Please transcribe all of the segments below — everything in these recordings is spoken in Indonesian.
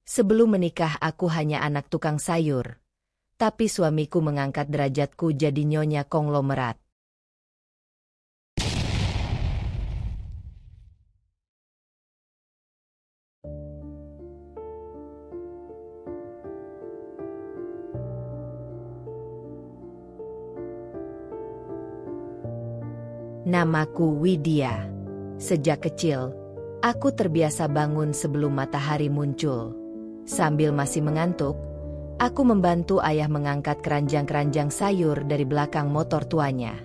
Sebelum menikah aku hanya anak tukang sayur. Tapi suamiku mengangkat derajatku jadi nyonya konglomerat. Namaku Widya. Sejak kecil, aku terbiasa bangun sebelum matahari muncul. Sambil masih mengantuk, aku membantu ayah mengangkat keranjang-keranjang sayur dari belakang motor tuanya.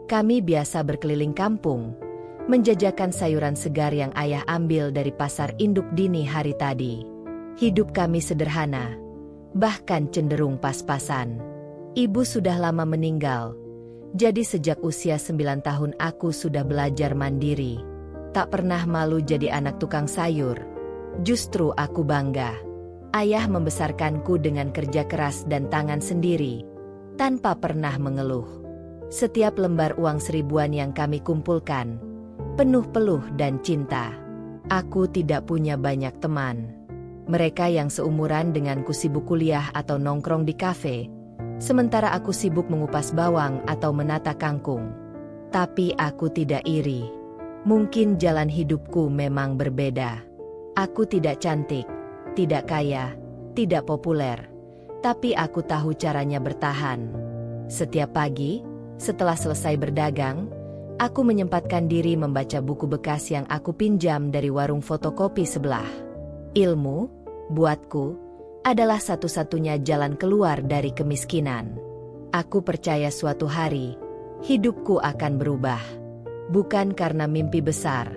Kami biasa berkeliling kampung, menjajakan sayuran segar yang ayah ambil dari pasar induk dini hari tadi. Hidup kami sederhana, bahkan cenderung pas-pasan. Ibu sudah lama meninggal, jadi sejak usia 9 tahun aku sudah belajar mandiri. Tak pernah malu jadi anak tukang sayur. Justru aku bangga. Ayah membesarkanku dengan kerja keras dan tangan sendiri, tanpa pernah mengeluh. Setiap lembar uang 1000-an yang kami kumpulkan, penuh peluh dan cinta. Aku tidak punya banyak teman. Mereka yang seumuran denganku sibuk kuliah atau nongkrong di kafe, sementara aku sibuk mengupas bawang atau menata kangkung. Tapi aku tidak iri. Mungkin jalan hidupku memang berbeda. Aku tidak cantik, tidak kaya, tidak populer, tapi aku tahu caranya bertahan. Setiap pagi, setelah selesai berdagang, aku menyempatkan diri membaca buku bekas yang aku pinjam dari warung fotokopi sebelah. Ilmu, buatku, adalah satu-satunya jalan keluar dari kemiskinan. Aku percaya suatu hari, hidupku akan berubah. Bukan karena mimpi besar,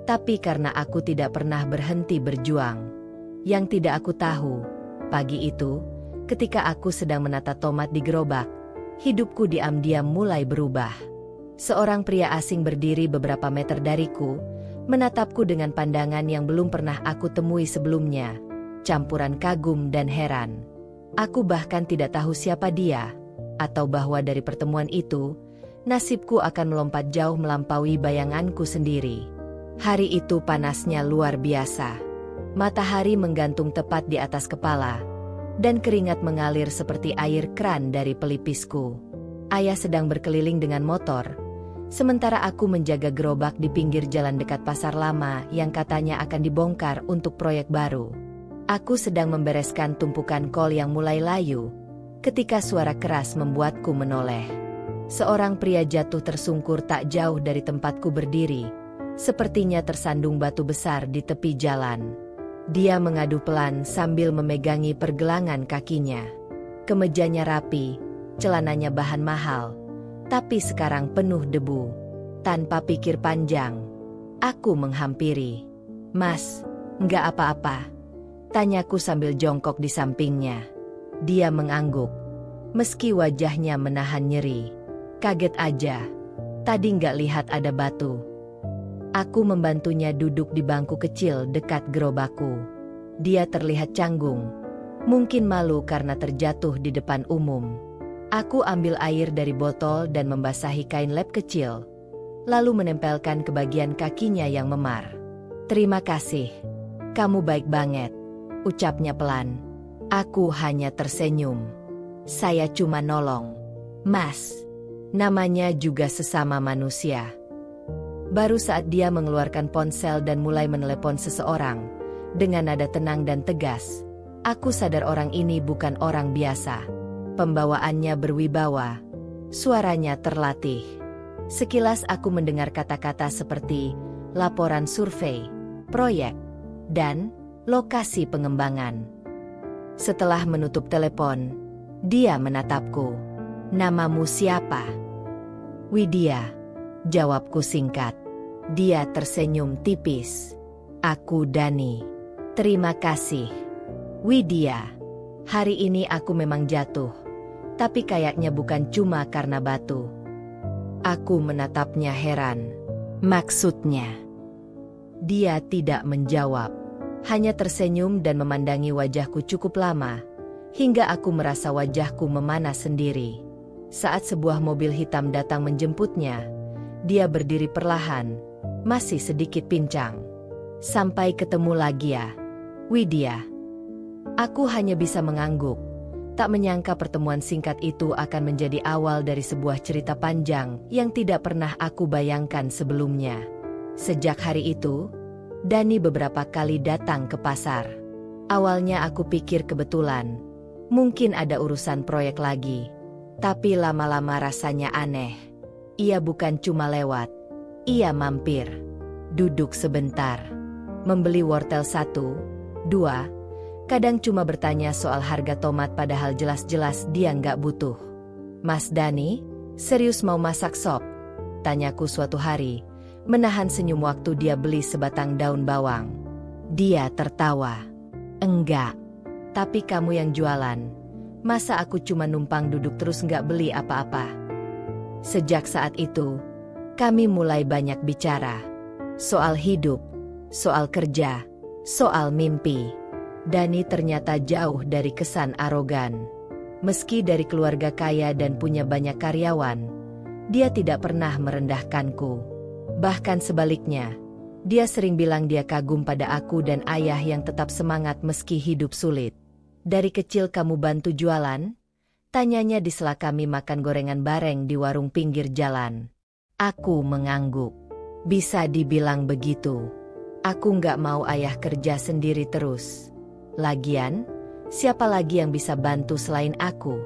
tapi karena aku tidak pernah berhenti berjuang. Yang tidak aku tahu, pagi itu, ketika aku sedang menata tomat di gerobak, hidupku diam-diam mulai berubah. Seorang pria asing berdiri beberapa meter dariku, menatapku dengan pandangan yang belum pernah aku temui sebelumnya, campuran kagum dan heran. Aku bahkan tidak tahu siapa dia, atau bahwa dari pertemuan itu, nasibku akan melompat jauh melampaui bayanganku sendiri. Hari itu panasnya luar biasa. Matahari menggantung tepat di atas kepala, dan keringat mengalir seperti air kran dari pelipisku. Ayah sedang berkeliling dengan motor, sementara aku menjaga gerobak di pinggir jalan dekat pasar lama yang katanya akan dibongkar untuk proyek baru. Aku sedang membereskan tumpukan kol yang mulai layu, ketika suara keras membuatku menoleh. Seorang pria jatuh tersungkur tak jauh dari tempatku berdiri, sepertinya tersandung batu besar di tepi jalan. Dia mengadu pelan sambil memegangi pergelangan kakinya. Kemejanya rapi, celananya bahan mahal, tapi sekarang penuh debu. Tanpa pikir panjang, aku menghampiri. "Mas, nggak apa-apa?" tanyaku sambil jongkok di sampingnya. Dia mengangguk, meski wajahnya menahan nyeri. "Kaget aja, tadi nggak lihat ada batu." Aku membantunya duduk di bangku kecil dekat gerobakku. Dia terlihat canggung, mungkin malu karena terjatuh di depan umum. Aku ambil air dari botol dan membasahi kain lap kecil, lalu menempelkan ke bagian kakinya yang memar. "Terima kasih, kamu baik banget," ucapnya pelan. Aku hanya tersenyum. "Saya cuma nolong, Mas." Namanya juga sesama manusia. Baru saat dia mengeluarkan ponsel dan mulai menelepon seseorang, dengan nada tenang dan tegas, aku sadar orang ini bukan orang biasa. Pembawaannya berwibawa, suaranya terlatih. Sekilas aku mendengar kata-kata seperti laporan survei, proyek, dan lokasi pengembangan. Setelah menutup telepon, dia menatapku. "Namamu siapa?" "Widya," jawabku singkat. Dia tersenyum tipis. "Aku Dani." "Terima kasih, Widya. Hari ini aku memang jatuh, tapi kayaknya bukan cuma karena batu." Aku menatapnya heran. "Maksudnya?" Dia tidak menjawab, hanya tersenyum dan memandangi wajahku cukup lama, hingga aku merasa wajahku memanas sendiri. Saat sebuah mobil hitam datang menjemputnya, dia berdiri perlahan, masih sedikit pincang. "Sampai ketemu lagi ya, Widya." Aku hanya bisa mengangguk. Tak menyangka pertemuan singkat itu akan menjadi awal dari sebuah cerita panjang yang tidak pernah aku bayangkan sebelumnya. Sejak hari itu, Dani beberapa kali datang ke pasar. Awalnya aku pikir kebetulan, mungkin ada urusan proyek lagi. Tapi lama-lama rasanya aneh. Ia bukan cuma lewat, ia mampir. Duduk sebentar, membeli wortel 1, 2, kadang cuma bertanya soal harga tomat padahal jelas-jelas dia nggak butuh. Mas Dani, serius mau masak sop? Tanyaku suatu hari, menahan senyum waktu dia beli sebatang daun bawang. Dia tertawa. Enggak, tapi kamu yang jualan. Masa aku cuma numpang duduk terus nggak beli apa-apa? Sejak saat itu, kami mulai banyak bicara. Soal hidup, soal kerja, soal mimpi. Dani ternyata jauh dari kesan arogan. Meski dari keluarga kaya dan punya banyak karyawan, dia tidak pernah merendahkanku. Bahkan sebaliknya, dia sering bilang dia kagum pada aku dan ayah yang tetap semangat meski hidup sulit. Dari kecil kamu bantu jualan? Tanyanya di sela kami makan gorengan bareng di warung pinggir jalan. Aku mengangguk. Bisa dibilang begitu. Aku nggak mau ayah kerja sendiri terus. Lagian, siapa lagi yang bisa bantu selain aku?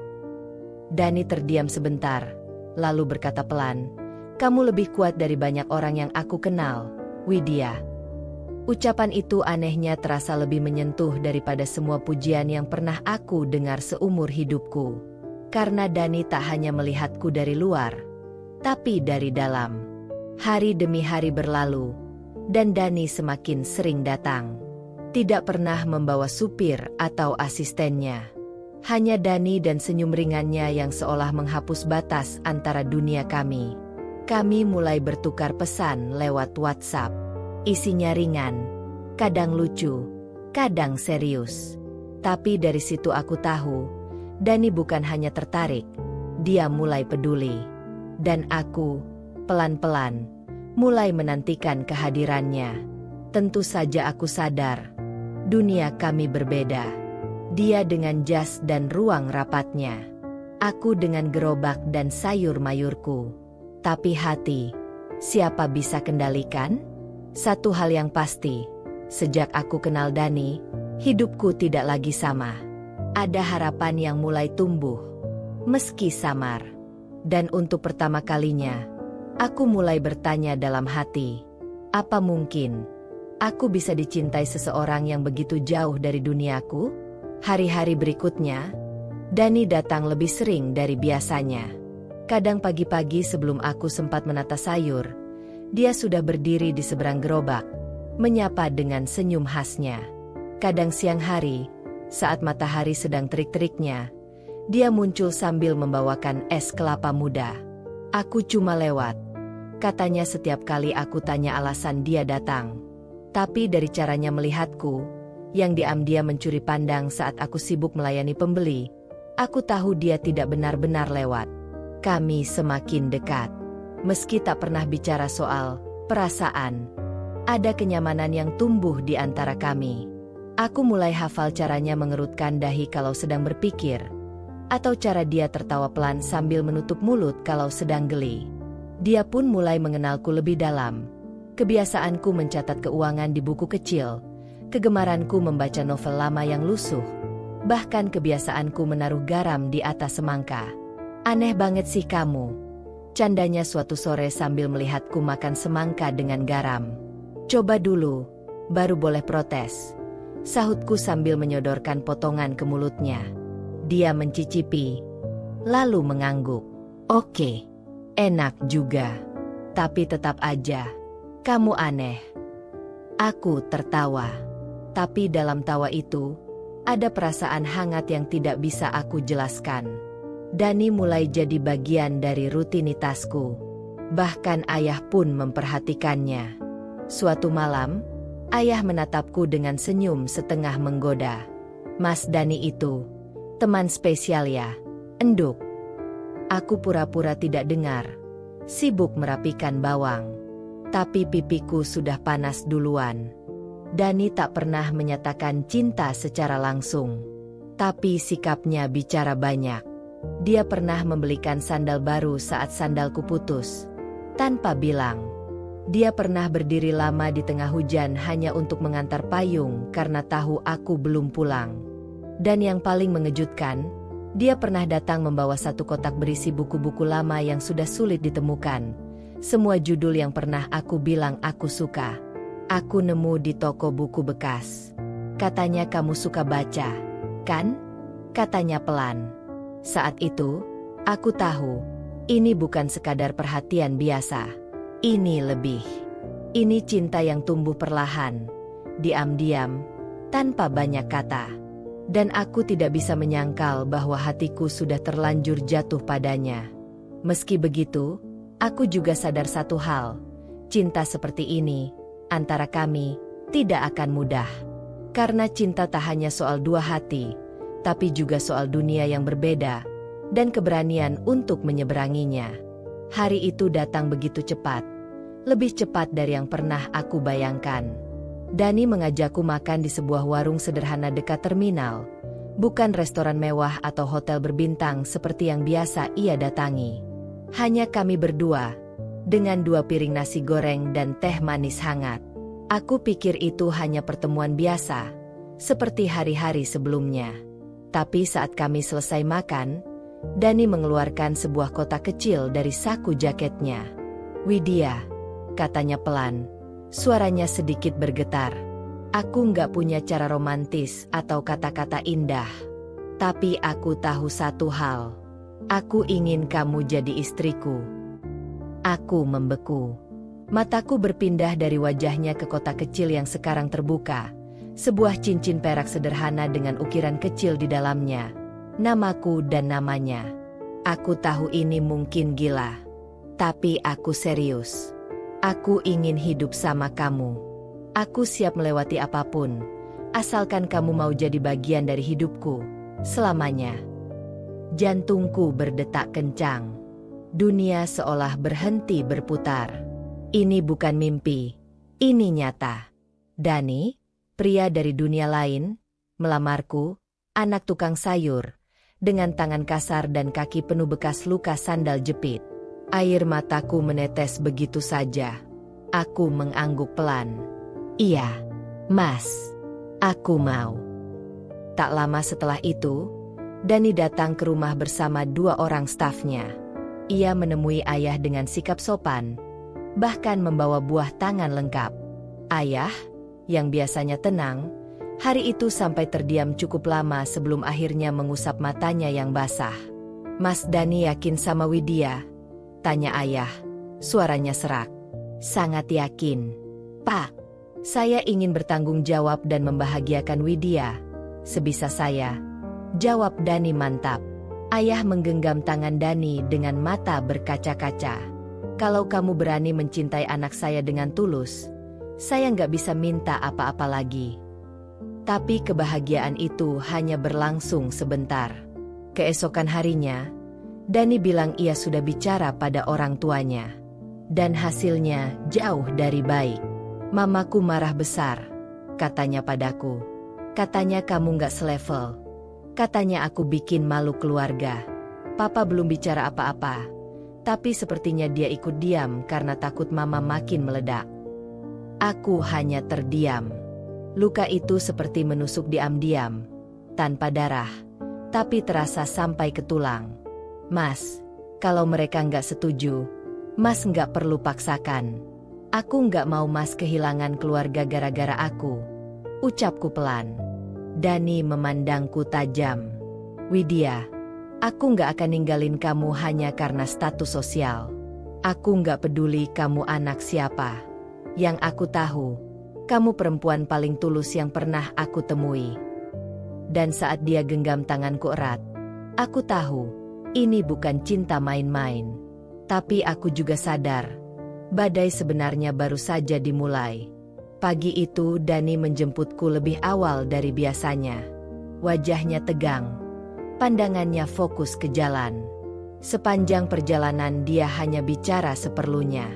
Dani terdiam sebentar, lalu berkata pelan, "Kamu lebih kuat dari banyak orang yang aku kenal, Widya." Ucapan itu anehnya terasa lebih menyentuh daripada semua pujian yang pernah aku dengar seumur hidupku. Karena Dani tak hanya melihatku dari luar, tapi dari dalam. Hari demi hari berlalu, dan Dani semakin sering datang. Tidak pernah membawa supir atau asistennya. Hanya Dani dan senyum ringannya yang seolah menghapus batas antara dunia kami. Kami mulai bertukar pesan lewat WhatsApp. Isinya ringan, kadang lucu, kadang serius. Tapi dari situ aku tahu, Dani bukan hanya tertarik, dia mulai peduli. Dan aku, pelan-pelan, mulai menantikan kehadirannya. Tentu saja aku sadar, dunia kami berbeda. Dia dengan jas dan ruang rapatnya. Aku dengan gerobak dan sayur mayurku. Tapi hati, siapa bisa kendalikan? Satu hal yang pasti, sejak aku kenal Dani, hidupku tidak lagi sama. Ada harapan yang mulai tumbuh, meski samar. Dan untuk pertama kalinya, aku mulai bertanya dalam hati, apa mungkin aku bisa dicintai seseorang yang begitu jauh dari duniaku? Hari-hari berikutnya, Dani datang lebih sering dari biasanya. Kadang pagi-pagi sebelum aku sempat menata sayur, dia sudah berdiri di seberang gerobak, menyapa dengan senyum khasnya. Kadang siang hari, saat matahari sedang terik-teriknya, dia muncul sambil membawakan es kelapa muda. Aku cuma lewat, katanya setiap kali aku tanya alasan dia datang. Tapi dari caranya melihatku, yang diam dia mencuri pandang saat aku sibuk melayani pembeli, aku tahu dia tidak benar-benar lewat. Kami semakin dekat. Meski tak pernah bicara soal perasaan, ada kenyamanan yang tumbuh di antara kami. Aku mulai hafal caranya mengerutkan dahi kalau sedang berpikir, atau cara dia tertawa pelan sambil menutup mulut kalau sedang geli. Dia pun mulai mengenalku lebih dalam. Kebiasaanku mencatat keuangan di buku kecil, kegemaranku membaca novel lama yang lusuh, bahkan kebiasaanku menaruh garam di atas semangka. Aneh banget sih kamu, candanya suatu sore sambil melihatku makan semangka dengan garam. Coba dulu, baru boleh protes, sahutku sambil menyodorkan potongan ke mulutnya. Dia mencicipi, lalu mengangguk. Oke, enak juga, tapi tetap aja, kamu aneh. Aku tertawa, tapi dalam tawa itu, ada perasaan hangat yang tidak bisa aku jelaskan. Dani mulai jadi bagian dari rutinitasku. Bahkan ayah pun memperhatikannya. Suatu malam, ayah menatapku dengan senyum setengah menggoda. Mas Dani itu, teman spesial ya, enduk. Aku pura-pura tidak dengar, sibuk merapikan bawang. Tapi pipiku sudah panas duluan. Dani tak pernah menyatakan cinta secara langsung. Tapi sikapnya bicara banyak. Dia pernah membelikan sandal baru saat sandalku putus, tanpa bilang. Dia pernah berdiri lama di tengah hujan hanya untuk mengantar payung karena tahu aku belum pulang. Dan yang paling mengejutkan, dia pernah datang membawa satu kotak berisi buku-buku lama yang sudah sulit ditemukan. Semua judul yang pernah aku bilang aku suka. Aku nemu di toko buku bekas. Katanya kamu suka baca, kan? Katanya pelan. Saat itu, aku tahu, ini bukan sekadar perhatian biasa. Ini lebih. Ini cinta yang tumbuh perlahan, diam-diam, tanpa banyak kata. Dan aku tidak bisa menyangkal bahwa hatiku sudah terlanjur jatuh padanya. Meski begitu, aku juga sadar satu hal. Cinta seperti ini, antara kami, tidak akan mudah. Karena cinta tak hanya soal dua hati, tapi juga soal dunia yang berbeda, dan keberanian untuk menyeberanginya. Hari itu datang begitu cepat, lebih cepat dari yang pernah aku bayangkan. Dani mengajakku makan di sebuah warung sederhana dekat terminal, bukan restoran mewah atau hotel berbintang seperti yang biasa ia datangi. Hanya kami berdua, dengan 2 piring nasi goreng dan teh manis hangat. Aku pikir itu hanya pertemuan biasa, seperti hari-hari sebelumnya. Tapi saat kami selesai makan, Dani mengeluarkan sebuah kotak kecil dari saku jaketnya. "Widya," katanya pelan, suaranya sedikit bergetar. "Aku nggak punya cara romantis atau kata-kata indah. Tapi aku tahu satu hal. Aku ingin kamu jadi istriku." Aku membeku. Mataku berpindah dari wajahnya ke kotak kecil yang sekarang terbuka. Sebuah cincin perak sederhana dengan ukiran kecil di dalamnya. Namaku dan namanya. Aku tahu ini mungkin gila. Tapi aku serius. Aku ingin hidup sama kamu. Aku siap melewati apapun. Asalkan kamu mau jadi bagian dari hidupku. Selamanya. Jantungku berdetak kencang. Dunia seolah berhenti berputar. Ini bukan mimpi. Ini nyata. Dani, pria dari dunia lain, melamarku, anak tukang sayur, dengan tangan kasar dan kaki penuh bekas luka sandal jepit. Air mataku menetes begitu saja. Aku mengangguk pelan. "Iya, Mas. Aku mau." Tak lama setelah itu, Dani datang ke rumah bersama 2 orang stafnya. Ia menemui ayah dengan sikap sopan, bahkan membawa buah tangan lengkap. Ayah, yang biasanya tenang, hari itu sampai terdiam cukup lama sebelum akhirnya mengusap matanya yang basah. "Mas Dani yakin sama Widya?" tanya ayah, suaranya serak. "Sangat yakin, Pak. Saya ingin bertanggung jawab dan membahagiakan Widya. Sebisa saya," jawab Dani mantap. Ayah menggenggam tangan Dani dengan mata berkaca-kaca. "Kalau kamu berani mencintai anak saya dengan tulus, saya nggak bisa minta apa-apa lagi." Tapi kebahagiaan itu hanya berlangsung sebentar. Keesokan harinya, Dani bilang ia sudah bicara pada orang tuanya. Dan hasilnya jauh dari baik. "Mamaku marah besar," katanya padaku. "Katanya kamu nggak selevel. Katanya aku bikin malu keluarga. Papa belum bicara apa-apa. Tapi sepertinya dia ikut diam karena takut mama makin meledak." Aku hanya terdiam. Luka itu seperti menusuk diam-diam, tanpa darah, tapi terasa sampai ke tulang. "Mas, kalau mereka nggak setuju, Mas nggak perlu paksakan. Aku nggak mau Mas kehilangan keluarga gara-gara aku," ucapku pelan. Dani memandangku tajam. "Widya, aku nggak akan ninggalin kamu hanya karena status sosial. Aku nggak peduli kamu anak siapa. Yang aku tahu, kamu perempuan paling tulus yang pernah aku temui." Dan saat dia genggam tanganku erat, aku tahu, ini bukan cinta main-main. Tapi aku juga sadar, badai sebenarnya baru saja dimulai. Pagi itu Dani menjemputku lebih awal dari biasanya. Wajahnya tegang, pandangannya fokus ke jalan. Sepanjang perjalanan dia hanya bicara seperlunya.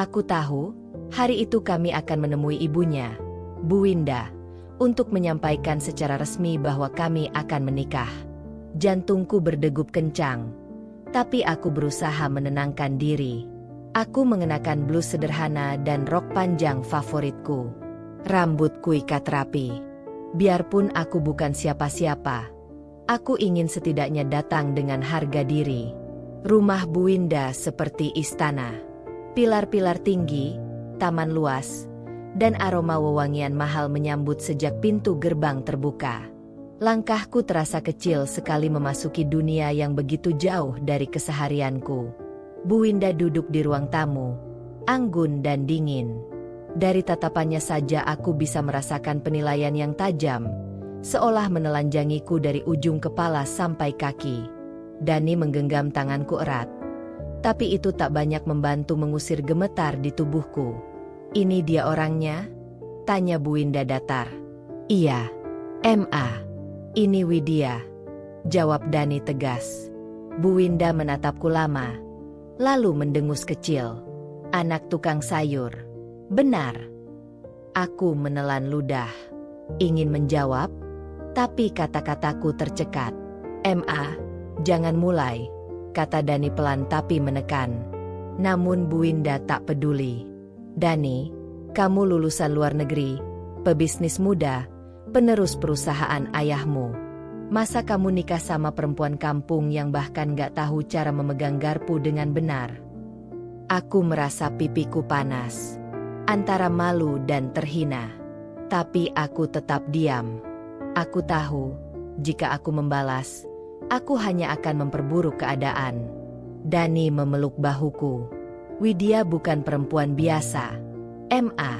Aku tahu, hari itu kami akan menemui ibunya, Bu Winda, untuk menyampaikan secara resmi bahwa kami akan menikah. Jantungku berdegup kencang, tapi aku berusaha menenangkan diri. Aku mengenakan blus sederhana dan rok panjang favoritku. Rambutku ikat rapi. Biarpun aku bukan siapa-siapa, aku ingin setidaknya datang dengan harga diri. Rumah Bu Winda seperti istana. Pilar-pilar tinggi, taman luas, dan aroma wewangian mahal menyambut sejak pintu gerbang terbuka. Langkahku terasa kecil sekali memasuki dunia yang begitu jauh dari keseharianku. Bu Winda duduk di ruang tamu, anggun dan dingin. Dari tatapannya saja aku bisa merasakan penilaian yang tajam, seolah menelanjangiku dari ujung kepala sampai kaki. Dani menggenggam tanganku erat, tapi itu tak banyak membantu mengusir gemetar di tubuhku. "Ini dia orangnya?" tanya Bu Winda datar. "Iya, Ma. Ini Widya," jawab Dani tegas. Bu Winda menatapku lama, lalu mendengus kecil. "Anak tukang sayur." "Benar." Aku menelan ludah. Ingin menjawab, tapi kata-kataku tercekat. "Ma, jangan mulai," kata Dani pelan tapi menekan. Namun Bu Winda tak peduli. "Dani, kamu lulusan luar negeri, pebisnis muda, penerus perusahaan ayahmu. Masa kamu nikah sama perempuan kampung yang bahkan gak tahu cara memegang garpu dengan benar?" Aku merasa pipiku panas, antara malu dan terhina. Tapi aku tetap diam. Aku tahu, jika aku membalas, aku hanya akan memperburuk keadaan. Dani memeluk bahuku. "Widya bukan perempuan biasa, Ma.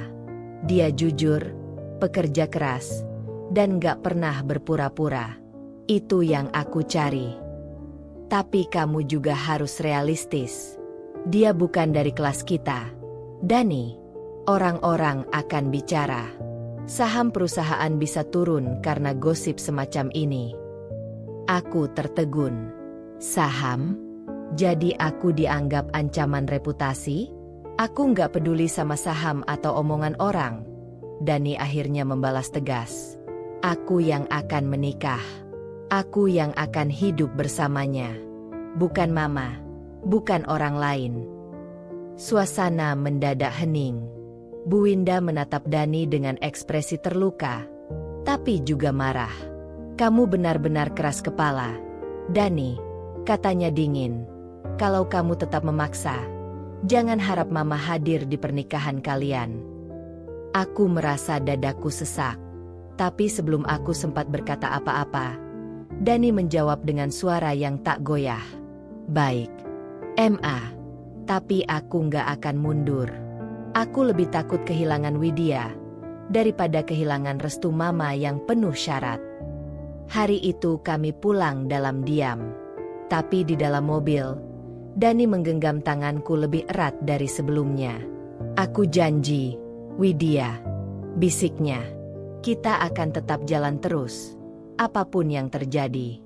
Dia jujur, pekerja keras, dan gak pernah berpura-pura. Itu yang aku cari. Tapi kamu juga harus realistis. Dia bukan dari kelas kita, Dani. Orang-orang akan bicara. Saham perusahaan bisa turun karena gosip semacam ini." Aku tertegun. "Saham? Jadi aku dianggap ancaman reputasi?" "Aku nggak peduli sama saham atau omongan orang." Dani akhirnya membalas tegas. "Aku yang akan menikah. Aku yang akan hidup bersamanya. Bukan mama, bukan orang lain." Suasana mendadak hening. Bu Winda menatap Dani dengan ekspresi terluka, tapi juga marah. "Kamu benar-benar keras kepala, Dani," katanya dingin. "Kalau kamu tetap memaksa, jangan harap mama hadir di pernikahan kalian." Aku merasa dadaku sesak. Tapi sebelum aku sempat berkata apa-apa, Dani menjawab dengan suara yang tak goyah. "Baik, Ma. Tapi aku nggak akan mundur. Aku lebih takut kehilangan Widya daripada kehilangan restu mama yang penuh syarat." Hari itu kami pulang dalam diam. Tapi di dalam mobil, Dani menggenggam tanganku lebih erat dari sebelumnya. "Aku janji, Widya," bisiknya, "kita akan tetap jalan terus, apapun yang terjadi."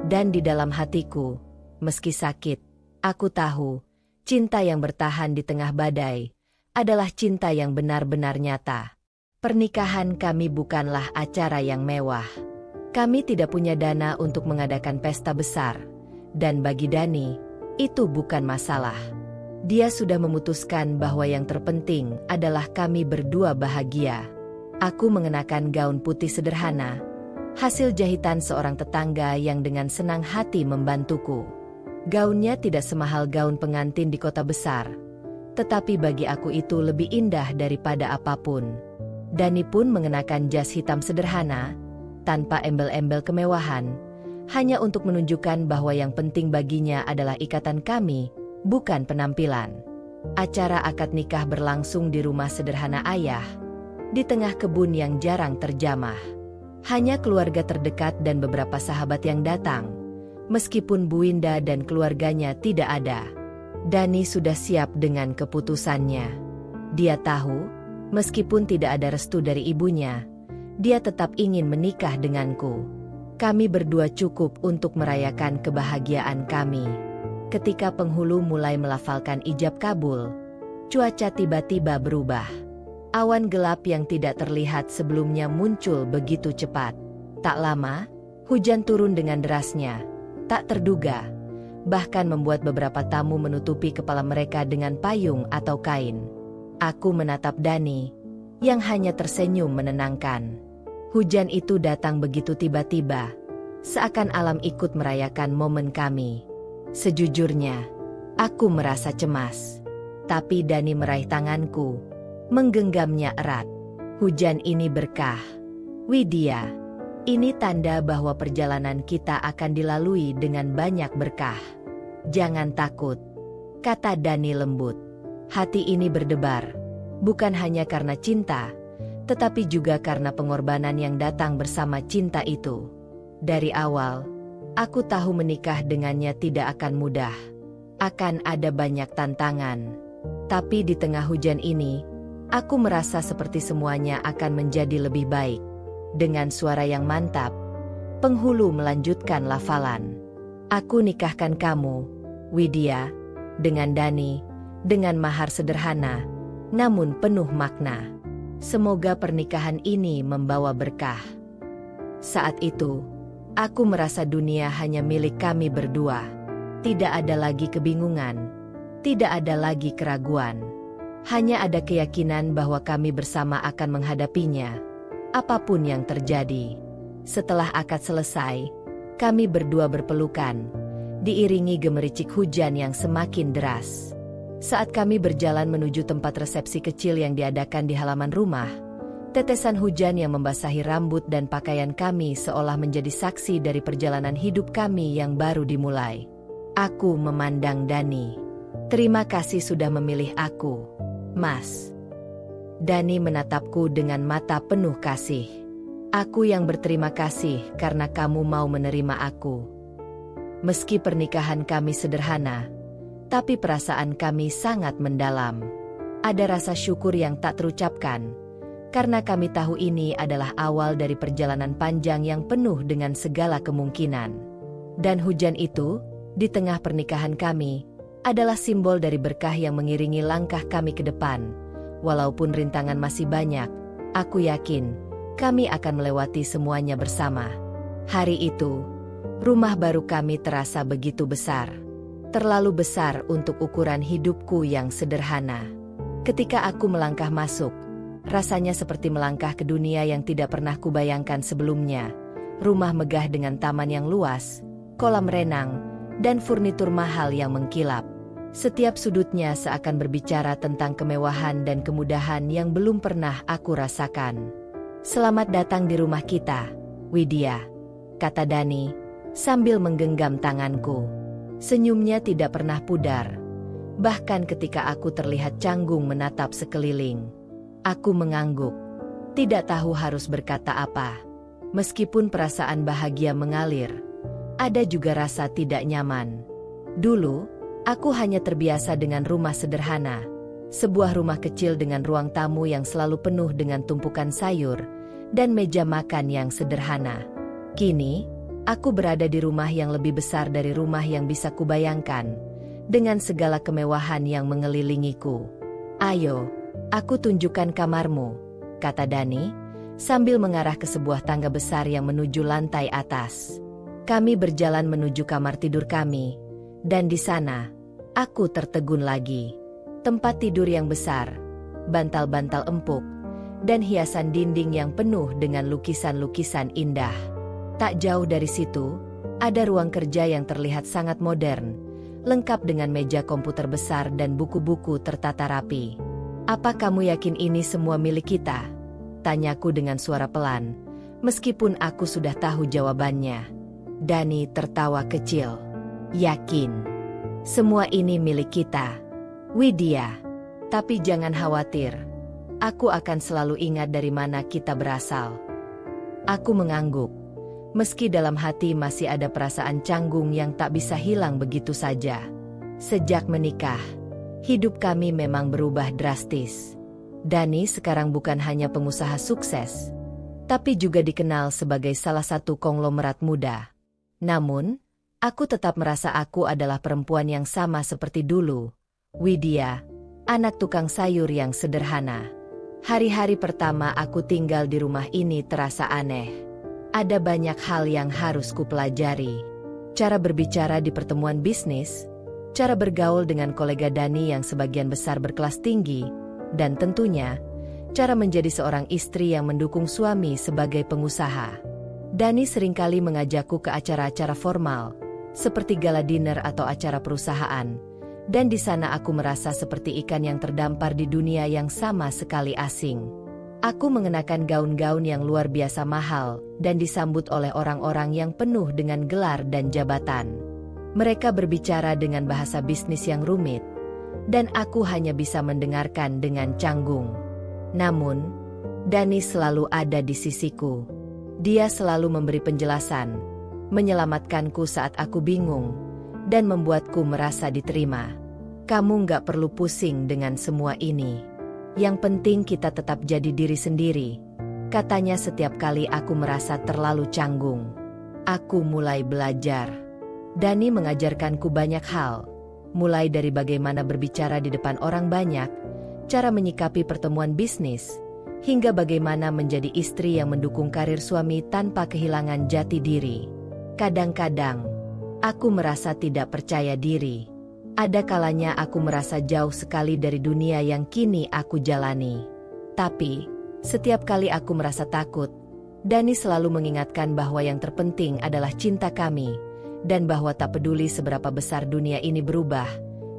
Dan di dalam hatiku, meski sakit, aku tahu, cinta yang bertahan di tengah badai adalah cinta yang benar-benar nyata. Pernikahan kami bukanlah acara yang mewah. Kami tidak punya dana untuk mengadakan pesta besar, dan bagi Dani, itu bukan masalah. Dia sudah memutuskan bahwa yang terpenting adalah kami berdua bahagia. Aku mengenakan gaun putih sederhana, hasil jahitan seorang tetangga yang dengan senang hati membantuku. Gaunnya tidak semahal gaun pengantin di kota besar, tetapi bagi aku itu lebih indah daripada apapun. Dani pun mengenakan jas hitam sederhana, tanpa embel-embel kemewahan, hanya untuk menunjukkan bahwa yang penting baginya adalah ikatan kami, bukan penampilan. Acara akad nikah berlangsung di rumah sederhana ayah, di tengah kebun yang jarang terjamah. Hanya keluarga terdekat dan beberapa sahabat yang datang, meskipun Bu Winda dan keluarganya tidak ada. Dani sudah siap dengan keputusannya. Dia tahu, meskipun tidak ada restu dari ibunya, dia tetap ingin menikah denganku. Kami berdua cukup untuk merayakan kebahagiaan kami. Ketika penghulu mulai melafalkan ijab kabul, cuaca tiba-tiba berubah. Awan gelap yang tidak terlihat sebelumnya muncul begitu cepat. Tak lama, hujan turun dengan derasnya, tak terduga, bahkan membuat beberapa tamu menutupi kepala mereka dengan payung atau kain. Aku menatap Dani, yang hanya tersenyum menenangkan. Hujan itu datang begitu tiba-tiba, seakan alam ikut merayakan momen kami. Sejujurnya, aku merasa cemas. Tapi Dani meraih tanganku, menggenggamnya erat. Hujan ini berkah. Widya, ini tanda bahwa perjalanan kita akan dilalui dengan banyak berkah. Jangan takut, kata Dani lembut. Hati ini berdebar, bukan hanya karena cinta, tetapi juga karena pengorbanan yang datang bersama cinta itu. Dari awal, aku tahu menikah dengannya tidak akan mudah. Akan ada banyak tantangan. Tapi di tengah hujan ini, aku merasa seperti semuanya akan menjadi lebih baik. Dengan suara yang mantap, penghulu melanjutkan lafalan. Aku nikahkan kamu, Widya, dengan Dani, dengan mahar sederhana, namun penuh makna. Semoga pernikahan ini membawa berkah. Saat itu, aku merasa dunia hanya milik kami berdua. Tidak ada lagi kebingungan. Tidak ada lagi keraguan. Hanya ada keyakinan bahwa kami bersama akan menghadapinya, apapun yang terjadi. Setelah akad selesai, kami berdua berpelukan, diiringi gemericik hujan yang semakin deras. Saat kami berjalan menuju tempat resepsi kecil yang diadakan di halaman rumah, tetesan hujan yang membasahi rambut dan pakaian kami seolah menjadi saksi dari perjalanan hidup kami yang baru dimulai. Aku memandang Dani. Terima kasih sudah memilih aku, Mas. Dani menatapku dengan mata penuh kasih. Aku yang berterima kasih karena kamu mau menerima aku. Meski pernikahan kami sederhana, tapi perasaan kami sangat mendalam. Ada rasa syukur yang tak terucapkan, karena kami tahu ini adalah awal dari perjalanan panjang yang penuh dengan segala kemungkinan. Dan hujan itu, di tengah pernikahan kami, adalah simbol dari berkah yang mengiringi langkah kami ke depan. Walaupun rintangan masih banyak, aku yakin kami akan melewati semuanya bersama. Hari itu, rumah baru kami terasa begitu besar. Terlalu besar untuk ukuran hidupku yang sederhana. Ketika aku melangkah masuk, rasanya seperti melangkah ke dunia yang tidak pernah kubayangkan sebelumnya. Rumah megah dengan taman yang luas, kolam renang, dan furnitur mahal yang mengkilap. Setiap sudutnya seakan berbicara tentang kemewahan dan kemudahan yang belum pernah aku rasakan. Selamat datang di rumah kita, Widya, kata Dani, sambil menggenggam tanganku. Senyumnya tidak pernah pudar. Bahkan ketika aku terlihat canggung menatap sekeliling. Aku mengangguk, tidak tahu harus berkata apa. Meskipun perasaan bahagia mengalir, ada juga rasa tidak nyaman. Dulu, aku hanya terbiasa dengan rumah sederhana. Sebuah rumah kecil dengan ruang tamu yang selalu penuh dengan tumpukan sayur, dan meja makan yang sederhana. Kini, aku berada di rumah yang lebih besar dari rumah yang bisa kubayangkan, dengan segala kemewahan yang mengelilingiku. Ayo, aku tunjukkan kamarmu, kata Dani, sambil mengarah ke sebuah tangga besar yang menuju lantai atas. Kami berjalan menuju kamar tidur kami, dan di sana, aku tertegun lagi. Tempat tidur yang besar, bantal-bantal empuk, dan hiasan dinding yang penuh dengan lukisan-lukisan indah. Tak jauh dari situ, ada ruang kerja yang terlihat sangat modern, lengkap dengan meja komputer besar dan buku-buku tertata rapi. Apa kamu yakin ini semua milik kita? Tanyaku dengan suara pelan, meskipun aku sudah tahu jawabannya. Dani tertawa kecil. Yakin. Semua ini milik kita, Widya. Tapi jangan khawatir. Aku akan selalu ingat dari mana kita berasal. Aku mengangguk. Meski dalam hati masih ada perasaan canggung yang tak bisa hilang begitu saja. Sejak menikah, hidup kami memang berubah drastis. Dani sekarang bukan hanya pengusaha sukses, tapi juga dikenal sebagai salah satu konglomerat muda. Namun, aku tetap merasa aku adalah perempuan yang sama seperti dulu. Widya, anak tukang sayur yang sederhana. Hari-hari pertama aku tinggal di rumah ini terasa aneh. Ada banyak hal yang harus kupelajari. Cara berbicara di pertemuan bisnis, cara bergaul dengan kolega Dani yang sebagian besar berkelas tinggi, dan tentunya, cara menjadi seorang istri yang mendukung suami sebagai pengusaha. Dani seringkali mengajakku ke acara-acara formal, seperti gala dinner atau acara perusahaan, dan di sana aku merasa seperti ikan yang terdampar di dunia yang sama sekali asing. Aku mengenakan gaun-gaun yang luar biasa mahal dan disambut oleh orang-orang yang penuh dengan gelar dan jabatan. Mereka berbicara dengan bahasa bisnis yang rumit, dan aku hanya bisa mendengarkan dengan canggung. Namun, Dani selalu ada di sisiku. Dia selalu memberi penjelasan, menyelamatkanku saat aku bingung, dan membuatku merasa diterima. Kamu nggak perlu pusing dengan semua ini. Yang penting kita tetap jadi diri sendiri, katanya setiap kali aku merasa terlalu canggung. Aku mulai belajar. Dani mengajarkanku banyak hal, mulai dari bagaimana berbicara di depan orang banyak, cara menyikapi pertemuan bisnis, hingga bagaimana menjadi istri yang mendukung karir suami tanpa kehilangan jati diri. Kadang-kadang, aku merasa tidak percaya diri. Ada kalanya aku merasa jauh sekali dari dunia yang kini aku jalani. Tapi, setiap kali aku merasa takut, Dani selalu mengingatkan bahwa yang terpenting adalah cinta kami, dan bahwa tak peduli seberapa besar dunia ini berubah,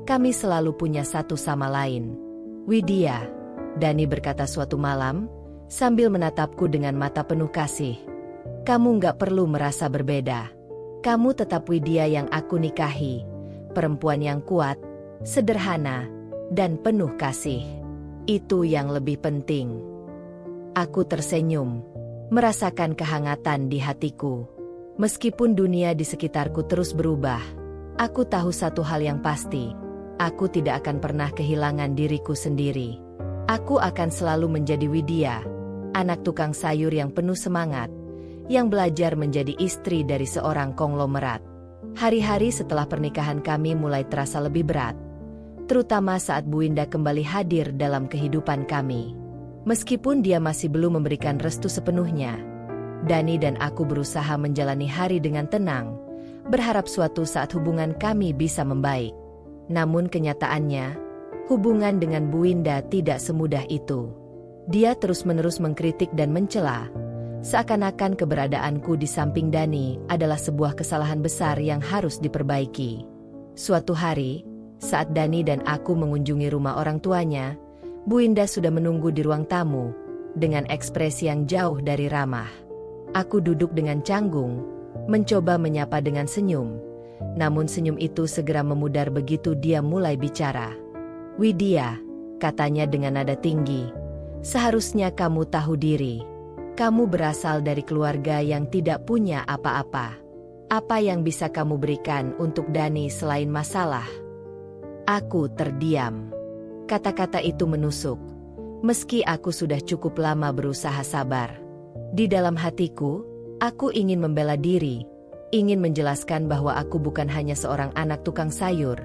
kami selalu punya satu sama lain. Widya, Dani berkata suatu malam, sambil menatapku dengan mata penuh kasih. Kamu nggak perlu merasa berbeda. Kamu tetap Widya yang aku nikahi, perempuan yang kuat, sederhana, dan penuh kasih. Itu yang lebih penting. Aku tersenyum, merasakan kehangatan di hatiku. Meskipun dunia di sekitarku terus berubah, aku tahu satu hal yang pasti. Aku tidak akan pernah kehilangan diriku sendiri. Aku akan selalu menjadi Widya, anak tukang sayur yang penuh semangat, yang belajar menjadi istri dari seorang konglomerat. Hari-hari setelah pernikahan kami mulai terasa lebih berat, terutama saat Bu Winda kembali hadir dalam kehidupan kami. Meskipun dia masih belum memberikan restu sepenuhnya, Dani dan aku berusaha menjalani hari dengan tenang, berharap suatu saat hubungan kami bisa membaik. Namun kenyataannya, hubungan dengan Bu Winda tidak semudah itu. Dia terus-menerus mengkritik dan mencela, seakan-akan keberadaanku di samping Dani adalah sebuah kesalahan besar yang harus diperbaiki. Suatu hari, saat Dani dan aku mengunjungi rumah orang tuanya, Bu Winda sudah menunggu di ruang tamu, dengan ekspresi yang jauh dari ramah. Aku duduk dengan canggung, mencoba menyapa dengan senyum, namun senyum itu segera memudar begitu dia mulai bicara. Widya, katanya dengan nada tinggi, seharusnya kamu tahu diri. Kamu berasal dari keluarga yang tidak punya apa-apa. Apa yang bisa kamu berikan untuk Dani selain masalah? Aku terdiam. Kata-kata itu menusuk. Meski aku sudah cukup lama berusaha sabar. Di dalam hatiku, aku ingin membela diri, ingin menjelaskan bahwa aku bukan hanya seorang anak tukang sayur,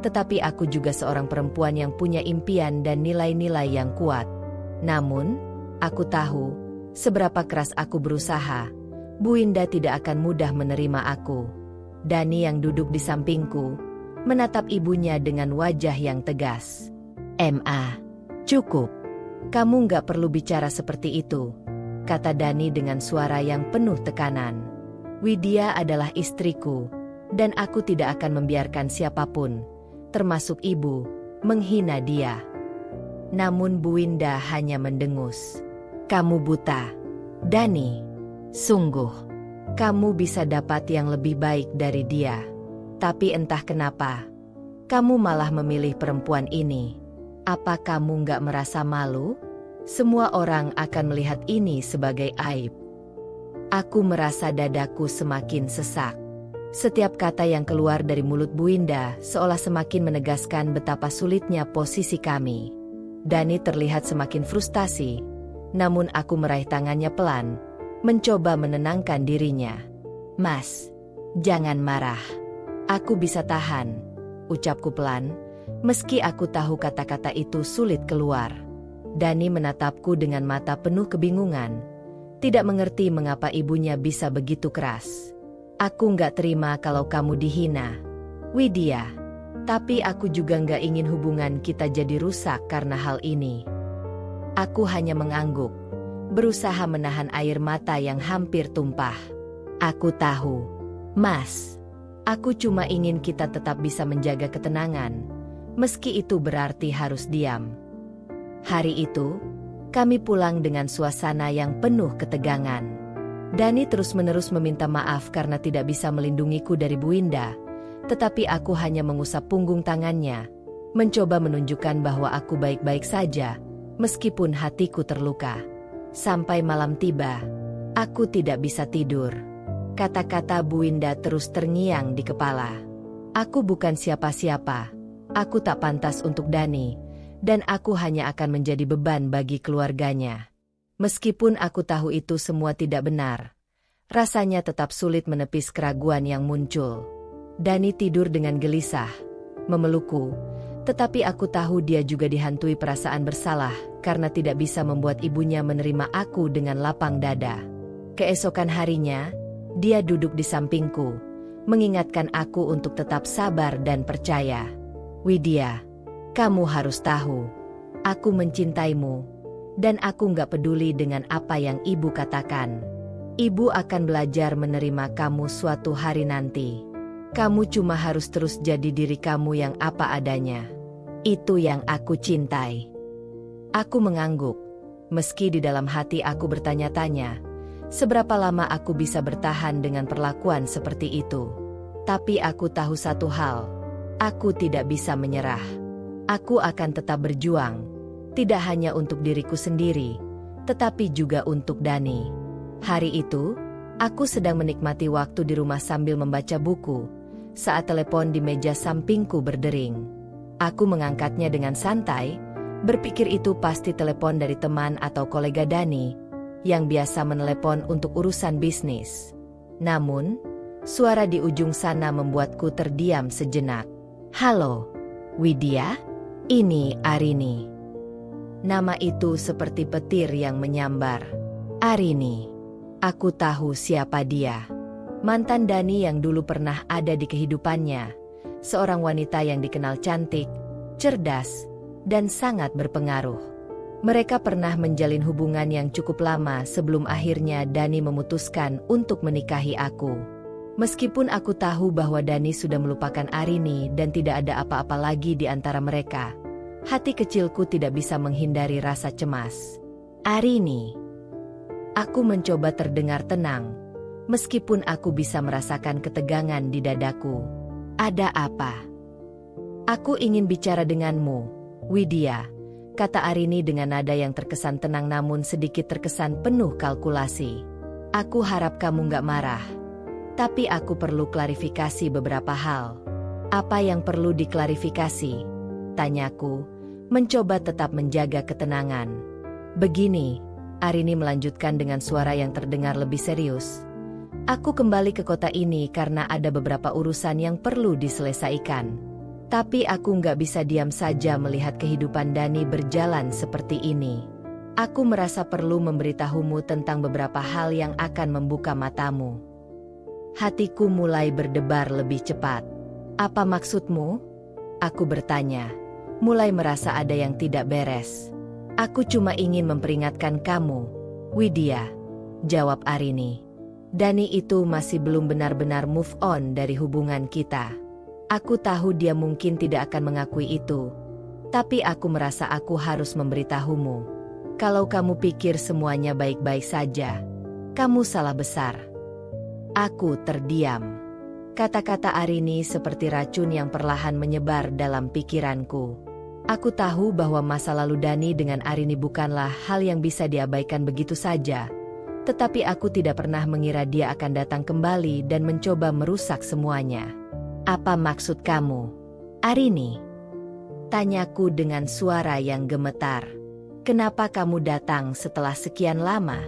tetapi aku juga seorang perempuan yang punya impian dan nilai-nilai yang kuat. Namun, aku tahu, seberapa keras aku berusaha, Bu Winda tidak akan mudah menerima aku. Dani yang duduk di sampingku, menatap ibunya dengan wajah yang tegas. Cukup. Kamu nggak perlu bicara seperti itu, kata Dani dengan suara yang penuh tekanan. Widya adalah istriku, dan aku tidak akan membiarkan siapapun, termasuk ibu, menghina dia. Namun Bu Winda hanya mendengus. Kamu buta, Dani. Sungguh, kamu bisa dapat yang lebih baik dari dia. Tapi entah kenapa, kamu malah memilih perempuan ini. Apa kamu nggak merasa malu? Semua orang akan melihat ini sebagai aib. Aku merasa dadaku semakin sesak. Setiap kata yang keluar dari mulut Bu Winda seolah semakin menegaskan betapa sulitnya posisi kami. Dani terlihat semakin frustasi. Namun aku meraih tangannya pelan, mencoba menenangkan dirinya. Mas, jangan marah. Aku bisa tahan, ucapku pelan, meski aku tahu kata-kata itu sulit keluar. Dani menatapku dengan mata penuh kebingungan, tidak mengerti mengapa ibunya bisa begitu keras. Aku nggak terima kalau kamu dihina, Widya. Tapi aku juga nggak ingin hubungan kita jadi rusak karena hal ini. Aku hanya mengangguk, berusaha menahan air mata yang hampir tumpah. Aku tahu, Mas. Aku cuma ingin kita tetap bisa menjaga ketenangan, meski itu berarti harus diam. Hari itu, kami pulang dengan suasana yang penuh ketegangan. Dani terus-menerus meminta maaf karena tidak bisa melindungiku dari Bu Winda. Tetapi aku hanya mengusap punggung tangannya, mencoba menunjukkan bahwa aku baik-baik saja, meskipun hatiku terluka. Sampai malam tiba, aku tidak bisa tidur. Kata-kata Bu Winda terus terngiang di kepala. Aku bukan siapa-siapa, aku tak pantas untuk Dani, dan aku hanya akan menjadi beban bagi keluarganya. Meskipun aku tahu itu semua tidak benar, rasanya tetap sulit menepis keraguan yang muncul. Dani tidur dengan gelisah, memelukku, tetapi aku tahu dia juga dihantui perasaan bersalah karena tidak bisa membuat ibunya menerima aku dengan lapang dada. Keesokan harinya, dia duduk di sampingku, mengingatkan aku untuk tetap sabar dan percaya. Widya, kamu harus tahu, aku mencintaimu, dan aku nggak peduli dengan apa yang ibu katakan. Ibu akan belajar menerima kamu suatu hari nanti. Kamu cuma harus terus jadi diri kamu yang apa adanya. Itu yang aku cintai. Aku mengangguk, meski di dalam hati aku bertanya-tanya, seberapa lama aku bisa bertahan dengan perlakuan seperti itu. Tapi aku tahu satu hal, aku tidak bisa menyerah. Aku akan tetap berjuang, tidak hanya untuk diriku sendiri, tetapi juga untuk Dani. Hari itu, aku sedang menikmati waktu di rumah sambil membaca buku, saat telepon di meja sampingku berdering. Aku mengangkatnya dengan santai, berpikir itu pasti telepon dari teman atau kolega Dani, yang biasa menelepon untuk urusan bisnis. Namun, suara di ujung sana membuatku terdiam sejenak. Halo, Widya? Ini Arini. Nama itu seperti petir yang menyambar. Arini. Aku tahu siapa dia. Mantan Dani yang dulu pernah ada di kehidupannya, seorang wanita yang dikenal cantik, cerdas, dan sangat berpengaruh. Mereka pernah menjalin hubungan yang cukup lama sebelum akhirnya Dani memutuskan untuk menikahi aku. Meskipun aku tahu bahwa Dani sudah melupakan Arini dan tidak ada apa-apa lagi di antara mereka, hati kecilku tidak bisa menghindari rasa cemas. Arini. Aku mencoba terdengar tenang, meskipun aku bisa merasakan ketegangan di dadaku. Ada apa? Aku ingin bicara denganmu, Widya, kata Arini dengan nada yang terkesan tenang namun sedikit terkesan penuh kalkulasi. Aku harap kamu gak marah, tapi aku perlu klarifikasi beberapa hal. Apa yang perlu diklarifikasi? Tanyaku, mencoba tetap menjaga ketenangan. Begini, Arini melanjutkan dengan suara yang terdengar lebih serius. Aku kembali ke kota ini karena ada beberapa urusan yang perlu diselesaikan. Tapi aku nggak bisa diam saja melihat kehidupan Dani berjalan seperti ini. Aku merasa perlu memberitahumu tentang beberapa hal yang akan membuka matamu. Hatiku mulai berdebar lebih cepat. Apa maksudmu? Aku bertanya, mulai merasa ada yang tidak beres. Aku cuma ingin memperingatkan kamu, Widya, jawab Arini. Dani itu masih belum benar-benar move on dari hubungan kita. Aku tahu dia mungkin tidak akan mengakui itu, tapi aku merasa aku harus memberitahumu. Kalau kamu pikir semuanya baik-baik saja, kamu salah besar. Aku terdiam. Kata-kata Arini seperti racun yang perlahan menyebar dalam pikiranku. Aku tahu bahwa masa lalu Dani dengan Arini bukanlah hal yang bisa diabaikan begitu saja. Tetapi aku tidak pernah mengira dia akan datang kembali dan mencoba merusak semuanya. Apa maksud kamu, Arini? Tanyaku dengan suara yang gemetar. Kenapa kamu datang setelah sekian lama?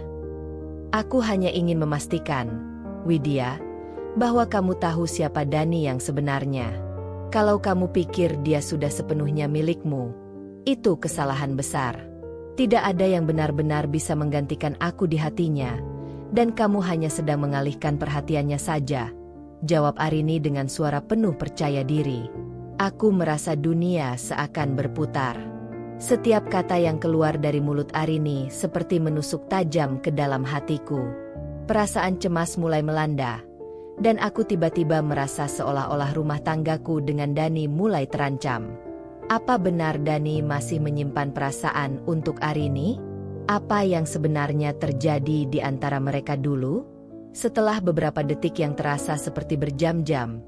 Aku hanya ingin memastikan, Widya, bahwa kamu tahu siapa Dani yang sebenarnya. Kalau kamu pikir dia sudah sepenuhnya milikmu, itu kesalahan besar. Tidak ada yang benar-benar bisa menggantikan aku di hatinya, dan kamu hanya sedang mengalihkan perhatiannya saja, jawab Arini dengan suara penuh percaya diri. Aku merasa dunia seakan berputar. Setiap kata yang keluar dari mulut Arini seperti menusuk tajam ke dalam hatiku. Perasaan cemas mulai melanda, dan aku tiba-tiba merasa seolah-olah rumah tanggaku dengan Dani mulai terancam. Apa benar Dani masih menyimpan perasaan untuk Arini? Apa yang sebenarnya terjadi di antara mereka dulu? Setelah beberapa detik yang terasa seperti berjam-jam,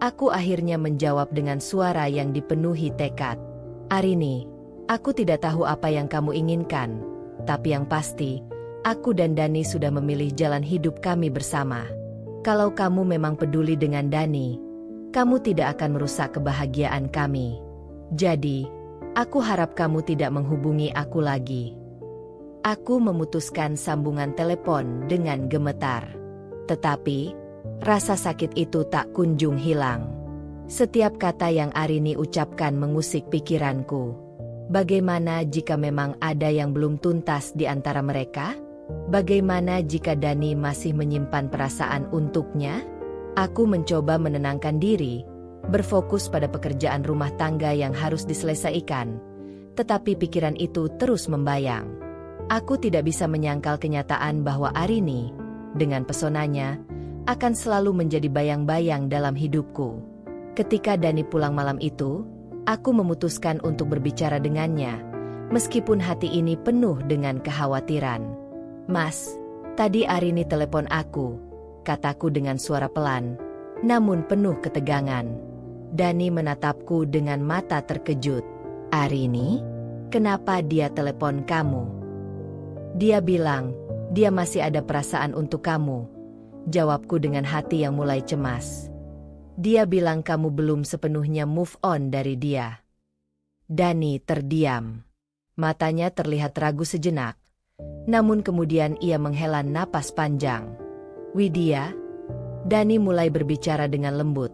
aku akhirnya menjawab dengan suara yang dipenuhi tekad. Arini, aku tidak tahu apa yang kamu inginkan, tapi yang pasti, aku dan Dani sudah memilih jalan hidup kami bersama. Kalau kamu memang peduli dengan Dani, kamu tidak akan merusak kebahagiaan kami. Jadi, aku harap kamu tidak menghubungi aku lagi. Aku memutuskan sambungan telepon dengan gemetar. Tetapi, rasa sakit itu tak kunjung hilang. Setiap kata yang Arini ucapkan mengusik pikiranku. Bagaimana jika memang ada yang belum tuntas di antara mereka? Bagaimana jika Dani masih menyimpan perasaan untuknya? Aku mencoba menenangkan diri, berfokus pada pekerjaan rumah tangga yang harus diselesaikan, tetapi pikiran itu terus membayang. Aku tidak bisa menyangkal kenyataan bahwa Arini, dengan pesonanya, akan selalu menjadi bayang-bayang dalam hidupku. Ketika Dani pulang malam itu, aku memutuskan untuk berbicara dengannya, meskipun hati ini penuh dengan kekhawatiran. Mas, tadi Arini telepon aku, kataku dengan suara pelan, namun penuh ketegangan. Dani menatapku dengan mata terkejut. Arini? Kenapa dia telepon kamu? Dia bilang, dia masih ada perasaan untuk kamu, jawabku dengan hati yang mulai cemas. Dia bilang kamu belum sepenuhnya move on dari dia. Dani terdiam. Matanya terlihat ragu sejenak. Namun kemudian ia menghela napas panjang. Widya, Dani mulai berbicara dengan lembut.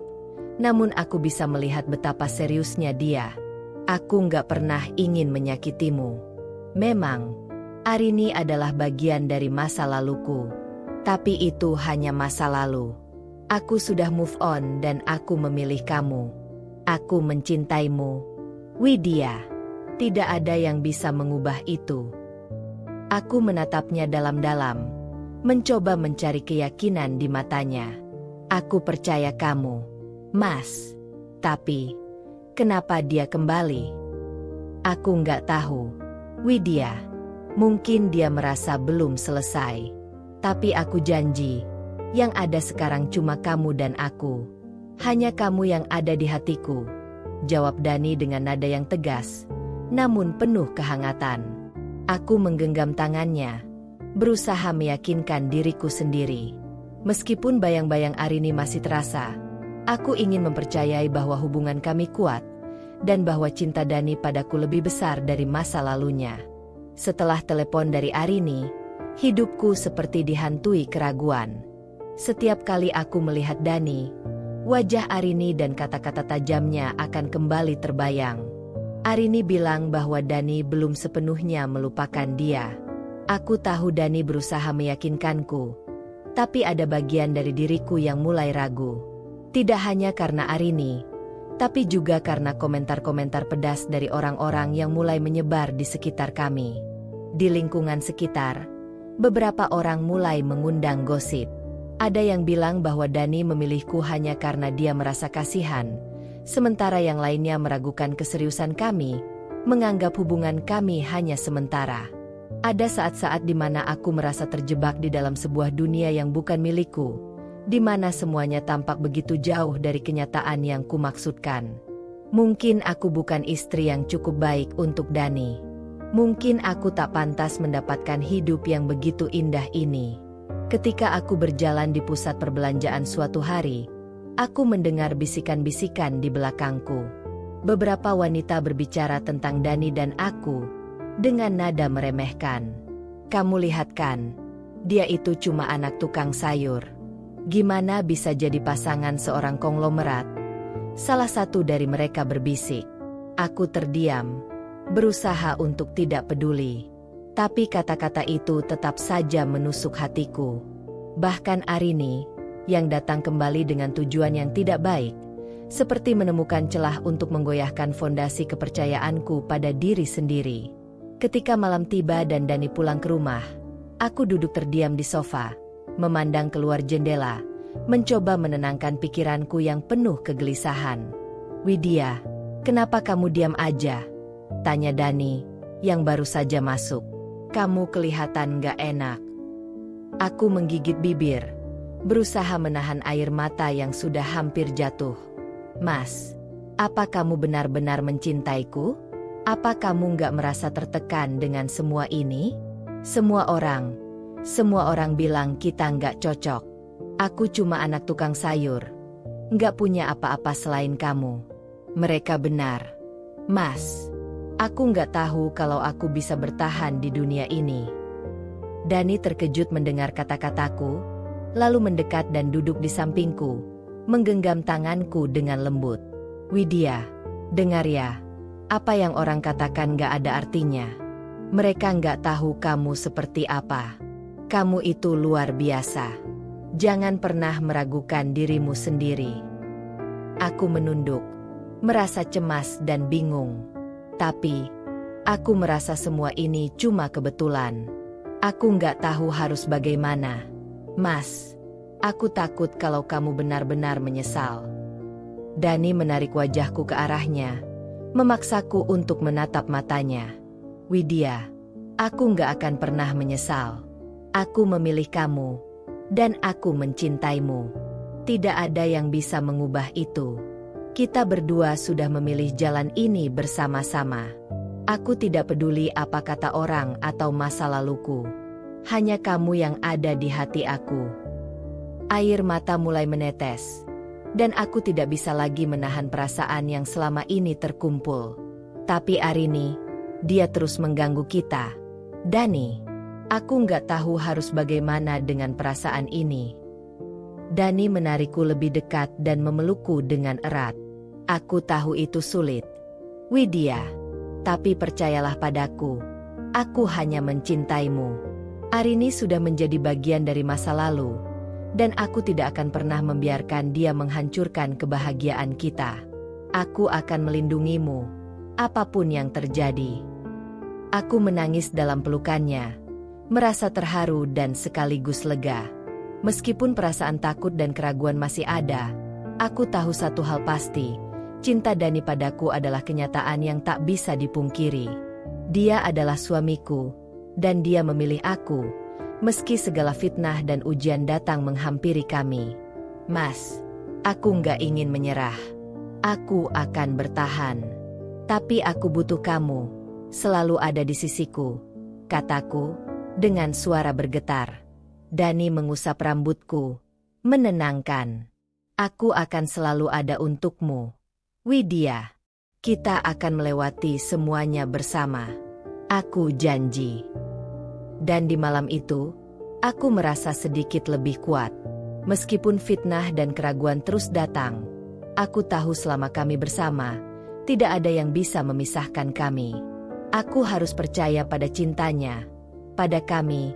Namun aku bisa melihat betapa seriusnya dia. Aku nggak pernah ingin menyakitimu. Memang, Arini adalah bagian dari masa laluku. Tapi itu hanya masa lalu. Aku sudah move on dan aku memilih kamu. Aku mencintaimu. Widya, tidak ada yang bisa mengubah itu. Aku menatapnya dalam-dalam, mencoba mencari keyakinan di matanya. Aku percaya kamu, Mas. Tapi, kenapa dia kembali? Aku nggak tahu. Widya, mungkin dia merasa belum selesai. Tapi aku janji, yang ada sekarang cuma kamu dan aku. Hanya kamu yang ada di hatiku, jawab Dani dengan nada yang tegas, namun penuh kehangatan. Aku menggenggam tangannya, berusaha meyakinkan diriku sendiri. Meskipun bayang-bayang Arini masih terasa, aku ingin mempercayai bahwa hubungan kami kuat, dan bahwa cinta Dani padaku lebih besar dari masa lalunya. Setelah telepon dari Arini, hidupku seperti dihantui keraguan. Setiap kali aku melihat Dani, wajah Arini dan kata-kata tajamnya akan kembali terbayang. Arini bilang bahwa Dani belum sepenuhnya melupakan dia. Aku tahu Dani berusaha meyakinkanku, tapi ada bagian dari diriku yang mulai ragu. Tidak hanya karena Arini, tapi juga karena komentar-komentar pedas dari orang-orang yang mulai menyebar di sekitar kami. Di lingkungan sekitar, beberapa orang mulai mengundang gosip. Ada yang bilang bahwa Dani memilihku hanya karena dia merasa kasihan, sementara yang lainnya meragukan keseriusan kami, menganggap hubungan kami hanya sementara. Ada saat-saat di mana aku merasa terjebak di dalam sebuah dunia yang bukan milikku, di mana semuanya tampak begitu jauh dari kenyataan yang kumaksudkan. Mungkin aku bukan istri yang cukup baik untuk Dani. Mungkin aku tak pantas mendapatkan hidup yang begitu indah ini. Ketika aku berjalan di pusat perbelanjaan suatu hari, aku mendengar bisikan-bisikan di belakangku. Beberapa wanita berbicara tentang Dani dan aku, dengan nada meremehkan. Kamu lihat kan, dia itu cuma anak tukang sayur. Gimana bisa jadi pasangan seorang konglomerat? Salah satu dari mereka berbisik. Aku terdiam, berusaha untuk tidak peduli. Tapi kata-kata itu tetap saja menusuk hatiku. Bahkan Arini, yang datang kembali dengan tujuan yang tidak baik, seperti menemukan celah untuk menggoyahkan fondasi kepercayaanku pada diri sendiri. Ketika malam tiba dan Dani pulang ke rumah, aku duduk terdiam di sofa, memandang keluar jendela, mencoba menenangkan pikiranku yang penuh kegelisahan. "Widya, kenapa kamu diam aja?" tanya Dani, yang baru saja masuk. "Kamu kelihatan gak enak." Aku menggigit bibir, berusaha menahan air mata yang sudah hampir jatuh. "Mas, apa kamu benar-benar mencintaiku? Apa kamu gak merasa tertekan dengan semua ini? Semua orang bilang kita gak cocok. Aku cuma anak tukang sayur, gak punya apa-apa selain kamu." Mereka benar, Mas. Aku gak tahu kalau aku bisa bertahan di dunia ini. Dani terkejut mendengar kata-kataku, lalu mendekat dan duduk di sampingku, menggenggam tanganku dengan lembut. "Widya, dengar ya, apa yang orang katakan gak ada artinya. Mereka gak tahu kamu seperti apa. Kamu itu luar biasa. Jangan pernah meragukan dirimu sendiri." Aku menunduk, merasa cemas dan bingung. Tapi, aku merasa semua ini cuma kebetulan. Aku nggak tahu harus bagaimana. "Mas, aku takut kalau kamu benar-benar menyesal." Dani menarik wajahku ke arahnya, memaksaku untuk menatap matanya. "Widya, aku nggak akan pernah menyesal. Aku memilih kamu, dan aku mencintaimu. Tidak ada yang bisa mengubah itu. Kita berdua sudah memilih jalan ini bersama-sama. Aku tidak peduli apa kata orang atau masa laluku. Hanya kamu yang ada di hati aku." Air mata mulai menetes, dan aku tidak bisa lagi menahan perasaan yang selama ini terkumpul. Tapi Arini, dia terus mengganggu kita. "Dani, aku nggak tahu harus bagaimana dengan perasaan ini." Dani menarikku lebih dekat dan memelukku dengan erat. "Aku tahu itu sulit, Widya. Tapi percayalah padaku, aku hanya mencintaimu. Arini sudah menjadi bagian dari masa lalu, dan aku tidak akan pernah membiarkan dia menghancurkan kebahagiaan kita. Aku akan melindungimu, apapun yang terjadi." Aku menangis dalam pelukannya, merasa terharu dan sekaligus lega. Meskipun perasaan takut dan keraguan masih ada, aku tahu satu hal pasti. Cinta Dani padaku adalah kenyataan yang tak bisa dipungkiri. Dia adalah suamiku, dan dia memilih aku, meski segala fitnah dan ujian datang menghampiri kami. "Mas, aku nggak ingin menyerah. Aku akan bertahan. Tapi aku butuh kamu, selalu ada di sisiku," kataku, dengan suara bergetar. Dani mengusap rambutku, menenangkan. "Aku akan selalu ada untukmu, Widya. Kita akan melewati semuanya bersama. Aku janji." Dan di malam itu, aku merasa sedikit lebih kuat. Meskipun fitnah dan keraguan terus datang, aku tahu selama kami bersama, tidak ada yang bisa memisahkan kami. Aku harus percaya pada cintanya, pada kami,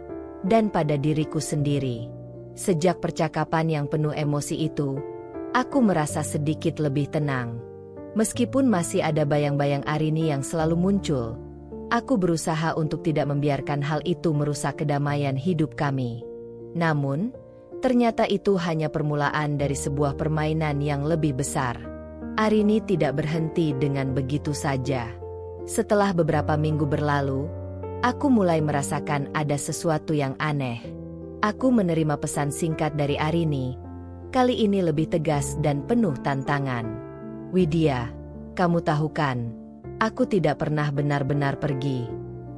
dan pada diriku sendiri. Sejak percakapan yang penuh emosi itu, aku merasa sedikit lebih tenang. Meskipun masih ada bayang-bayang Arini yang selalu muncul, aku berusaha untuk tidak membiarkan hal itu merusak kedamaian hidup kami. Namun, ternyata itu hanya permulaan dari sebuah permainan yang lebih besar. Arini tidak berhenti dengan begitu saja. Setelah beberapa minggu berlalu, aku mulai merasakan ada sesuatu yang aneh. Aku menerima pesan singkat dari Arini, kali ini lebih tegas dan penuh tantangan. "Widya, kamu tahu kan, aku tidak pernah benar-benar pergi.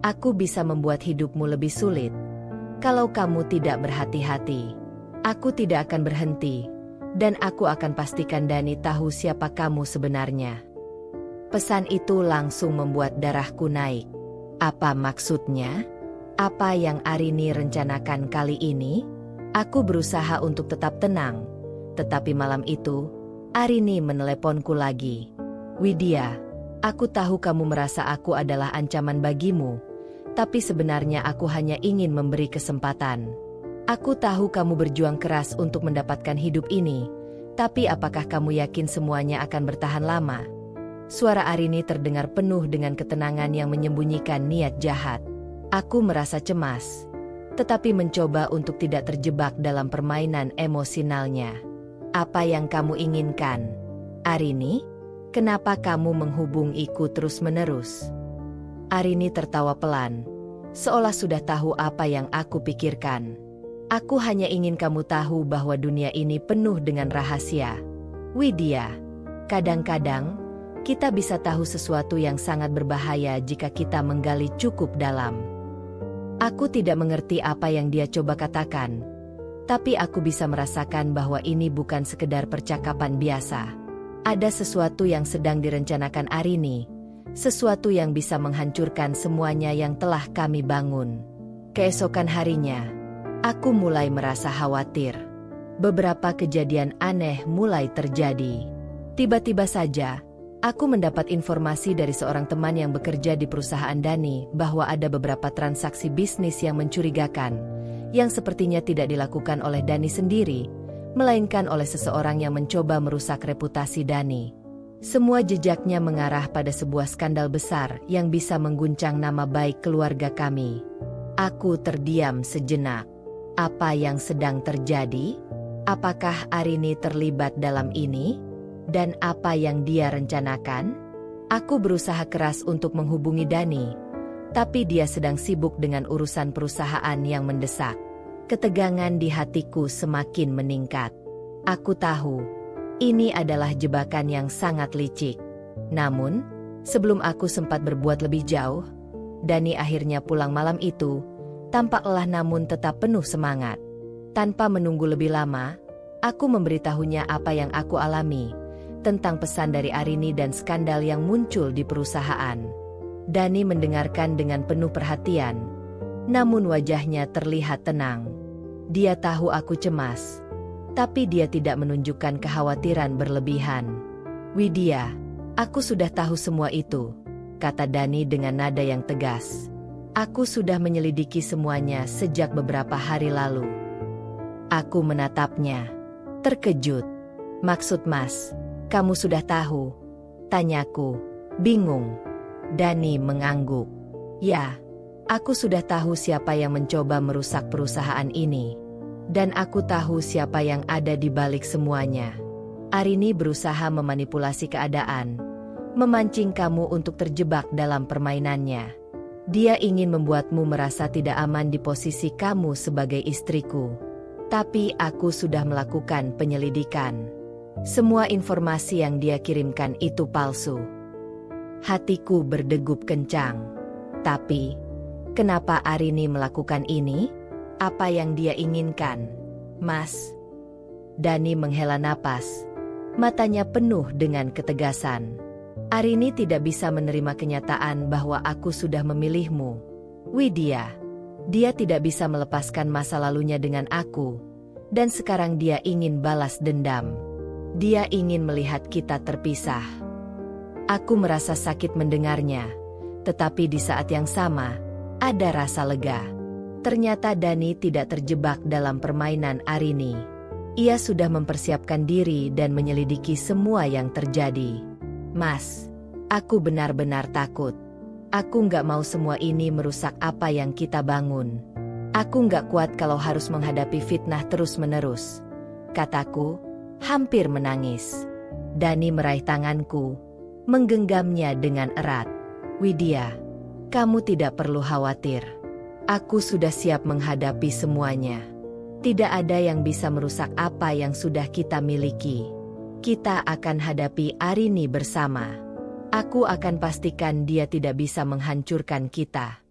Aku bisa membuat hidupmu lebih sulit kalau kamu tidak berhati-hati. Aku tidak akan berhenti, dan aku akan pastikan Dani tahu siapa kamu sebenarnya." Pesan itu langsung membuat darahku naik. Apa maksudnya? Apa yang Arini rencanakan kali ini? Aku berusaha untuk tetap tenang, tetapi malam itu, Arini meneleponku lagi. "Widya, aku tahu kamu merasa aku adalah ancaman bagimu, Tapi sebenarnya aku hanya ingin memberi kesempatan. Aku tahu kamu berjuang keras untuk mendapatkan hidup ini, tapi apakah kamu yakin semuanya akan bertahan lama? Suara Arini terdengar penuh dengan ketenangan yang menyembunyikan niat jahat. Aku merasa cemas, tetapi mencoba untuk tidak terjebak dalam permainan emosionalnya. Apa yang kamu inginkan, Arini? Kenapa kamu menghubungiku terus-menerus? Arini tertawa pelan, seolah sudah tahu apa yang aku pikirkan. Aku hanya ingin kamu tahu bahwa dunia ini penuh dengan rahasia. Widya, kadang-kadang kita bisa tahu sesuatu yang sangat berbahaya jika kita menggali cukup dalam. Aku tidak mengerti apa yang dia coba katakan, tapi aku bisa merasakan bahwa ini bukan sekedar percakapan biasa. Ada sesuatu yang sedang direncanakan Arini, sesuatu yang bisa menghancurkan semuanya yang telah kami bangun. Keesokan harinya, aku mulai merasa khawatir. Beberapa kejadian aneh mulai terjadi. Tiba-tiba saja, aku mendapat informasi dari seorang teman yang bekerja di perusahaan Dani bahwa ada beberapa transaksi bisnis yang mencurigakan, yang sepertinya tidak dilakukan oleh Dani sendiri, melainkan oleh seseorang yang mencoba merusak reputasi Dani. Semua jejaknya mengarah pada sebuah skandal besar yang bisa mengguncang nama baik keluarga kami. Aku terdiam sejenak. Apa yang sedang terjadi? Apakah Arini terlibat dalam ini? Dan apa yang dia rencanakan? Aku berusaha keras untuk menghubungi Dani, tapi dia sedang sibuk dengan urusan perusahaan yang mendesak. Ketegangan di hatiku semakin meningkat. Aku tahu, ini adalah jebakan yang sangat licik. Namun, sebelum aku sempat berbuat lebih jauh, Dani akhirnya pulang malam itu, tampak lelah namun tetap penuh semangat. Tanpa menunggu lebih lama, aku memberitahunya apa yang aku alami, tentang pesan dari Arini dan skandal yang muncul di perusahaan. Dani mendengarkan dengan penuh perhatian, namun wajahnya terlihat tenang. Dia tahu aku cemas, tapi dia tidak menunjukkan kekhawatiran berlebihan. Widya, aku sudah tahu semua itu, kata Dani dengan nada yang tegas. Aku sudah menyelidiki semuanya sejak beberapa hari lalu. Aku menatapnya, terkejut. Maksud Mas, kamu sudah tahu? Tanyaku, bingung. Dani mengangguk. Ya, aku sudah tahu siapa yang mencoba merusak perusahaan ini. Dan aku tahu siapa yang ada di balik semuanya. Arini berusaha memanipulasi keadaan, memancing kamu untuk terjebak dalam permainannya. Dia ingin membuatmu merasa tidak aman di posisi kamu sebagai istriku. Tapi aku sudah melakukan penyelidikan. Semua informasi yang dia kirimkan itu palsu. Hatiku berdegup kencang. Tapi, kenapa Arini melakukan ini? Apa yang dia inginkan? Mas? Dani menghela napas. Matanya penuh dengan ketegasan. Arini tidak bisa menerima kenyataan bahwa aku sudah memilihmu. Widya, dia tidak bisa melepaskan masa lalunya dengan aku, dan sekarang dia ingin balas dendam. Dia ingin melihat kita terpisah. Aku merasa sakit mendengarnya, tetapi di saat yang sama, ada rasa lega. Ternyata Dani tidak terjebak dalam permainan Arini. Ia sudah mempersiapkan diri dan menyelidiki semua yang terjadi. Mas, aku benar-benar takut. Aku nggak mau semua ini merusak apa yang kita bangun. Aku nggak kuat kalau harus menghadapi fitnah terus-menerus, kataku, hampir menangis. Dani meraih tanganku, menggenggamnya dengan erat. Widya, kamu tidak perlu khawatir. Aku sudah siap menghadapi semuanya. Tidak ada yang bisa merusak apa yang sudah kita miliki. Kita akan hadapi Arini bersama. Aku akan pastikan dia tidak bisa menghancurkan kita.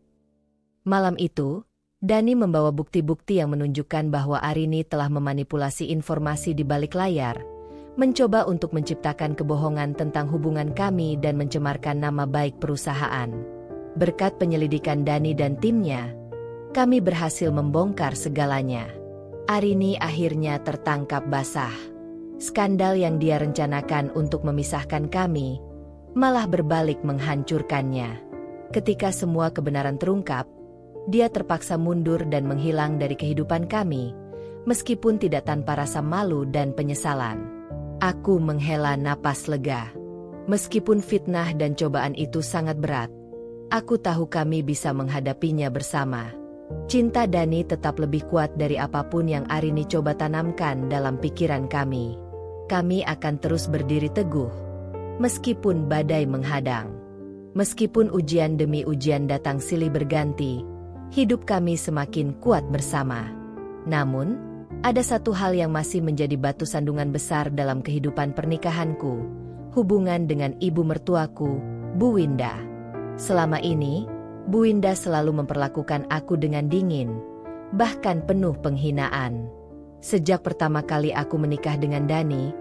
Malam itu, Dani membawa bukti-bukti yang menunjukkan bahwa Arini telah memanipulasi informasi di balik layar, mencoba untuk menciptakan kebohongan tentang hubungan kami dan mencemarkan nama baik perusahaan. Berkat penyelidikan Dani dan timnya, kami berhasil membongkar segalanya. Arini akhirnya tertangkap basah. Skandal yang dia rencanakan untuk memisahkan kami, malah berbalik menghancurkannya. Ketika semua kebenaran terungkap, dia terpaksa mundur dan menghilang dari kehidupan kami, meskipun tidak tanpa rasa malu dan penyesalan. Aku menghela napas lega. Meskipun fitnah dan cobaan itu sangat berat, aku tahu kami bisa menghadapinya bersama. Cinta Dani tetap lebih kuat dari apapun yang Arini coba tanamkan dalam pikiran kami. Kami akan terus berdiri teguh, meskipun badai menghadang. Meskipun ujian demi ujian datang silih berganti, hidup kami semakin kuat bersama. Namun, ada satu hal yang masih menjadi batu sandungan besar dalam kehidupan pernikahanku, hubungan dengan ibu mertuaku, Bu Winda. Selama ini, Bu Winda selalu memperlakukan aku dengan dingin, bahkan penuh penghinaan. Sejak pertama kali aku menikah dengan Dani,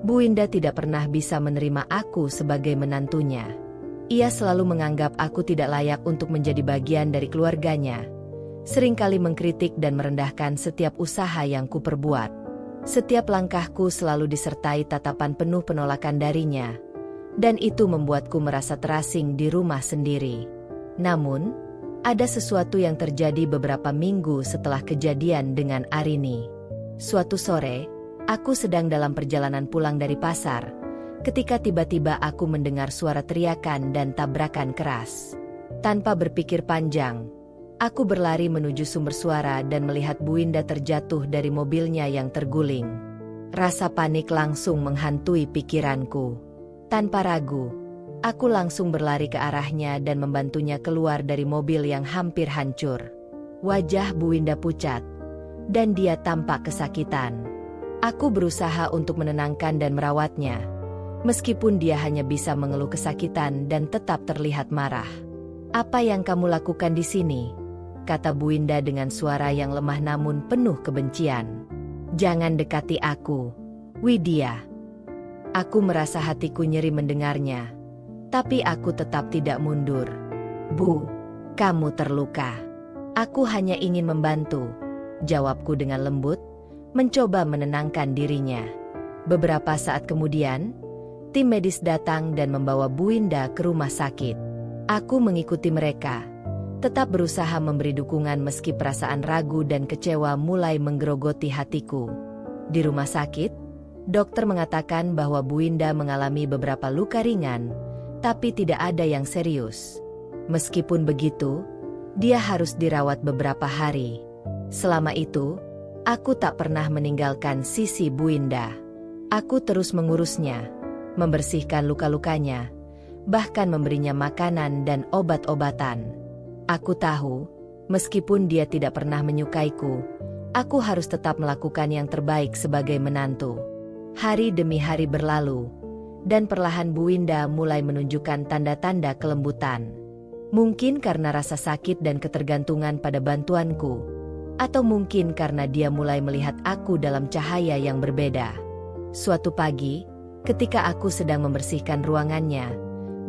Bu Winda tidak pernah bisa menerima aku sebagai menantunya. Ia selalu menganggap aku tidak layak untuk menjadi bagian dari keluarganya. Seringkali mengkritik dan merendahkan setiap usaha yang kuperbuat. Setiap langkahku selalu disertai tatapan penuh penolakan darinya, dan itu membuatku merasa terasing di rumah sendiri. Namun, ada sesuatu yang terjadi beberapa minggu setelah kejadian dengan Arini. Suatu sore, aku sedang dalam perjalanan pulang dari pasar, ketika tiba-tiba aku mendengar suara teriakan dan tabrakan keras. Tanpa berpikir panjang, aku berlari menuju sumber suara dan melihat Bu Winda terjatuh dari mobilnya yang terguling. Rasa panik langsung menghantui pikiranku. Tanpa ragu, aku langsung berlari ke arahnya dan membantunya keluar dari mobil yang hampir hancur. Wajah Bu Winda pucat, dan dia tampak kesakitan. Aku berusaha untuk menenangkan dan merawatnya, meskipun dia hanya bisa mengeluh kesakitan dan tetap terlihat marah. "Apa yang kamu lakukan di sini?" kata Bu Winda dengan suara yang lemah namun penuh kebencian. "Jangan dekati aku, Widya." Aku merasa hatiku nyeri mendengarnya, tapi aku tetap tidak mundur. "Bu, kamu terluka." "Aku hanya ingin membantu," jawabku dengan lembut, mencoba menenangkan dirinya. Beberapa saat kemudian, tim medis datang dan membawa Bu Winda ke rumah sakit. Aku mengikuti mereka, tetap berusaha memberi dukungan meski perasaan ragu dan kecewa mulai menggerogoti hatiku. Di rumah sakit, dokter mengatakan bahwa Bu Winda mengalami beberapa luka ringan, tapi tidak ada yang serius. Meskipun begitu, dia harus dirawat beberapa hari. Selama itu, aku tak pernah meninggalkan sisi Bu Winda. Aku terus mengurusnya, membersihkan luka-lukanya, bahkan memberinya makanan dan obat-obatan. Aku tahu, meskipun dia tidak pernah menyukaiku, aku harus tetap melakukan yang terbaik sebagai menantu. Hari demi hari berlalu, dan perlahan Bu Winda mulai menunjukkan tanda-tanda kelembutan. Mungkin karena rasa sakit dan ketergantungan pada bantuanku, atau mungkin karena dia mulai melihat aku dalam cahaya yang berbeda. Suatu pagi, ketika aku sedang membersihkan ruangannya,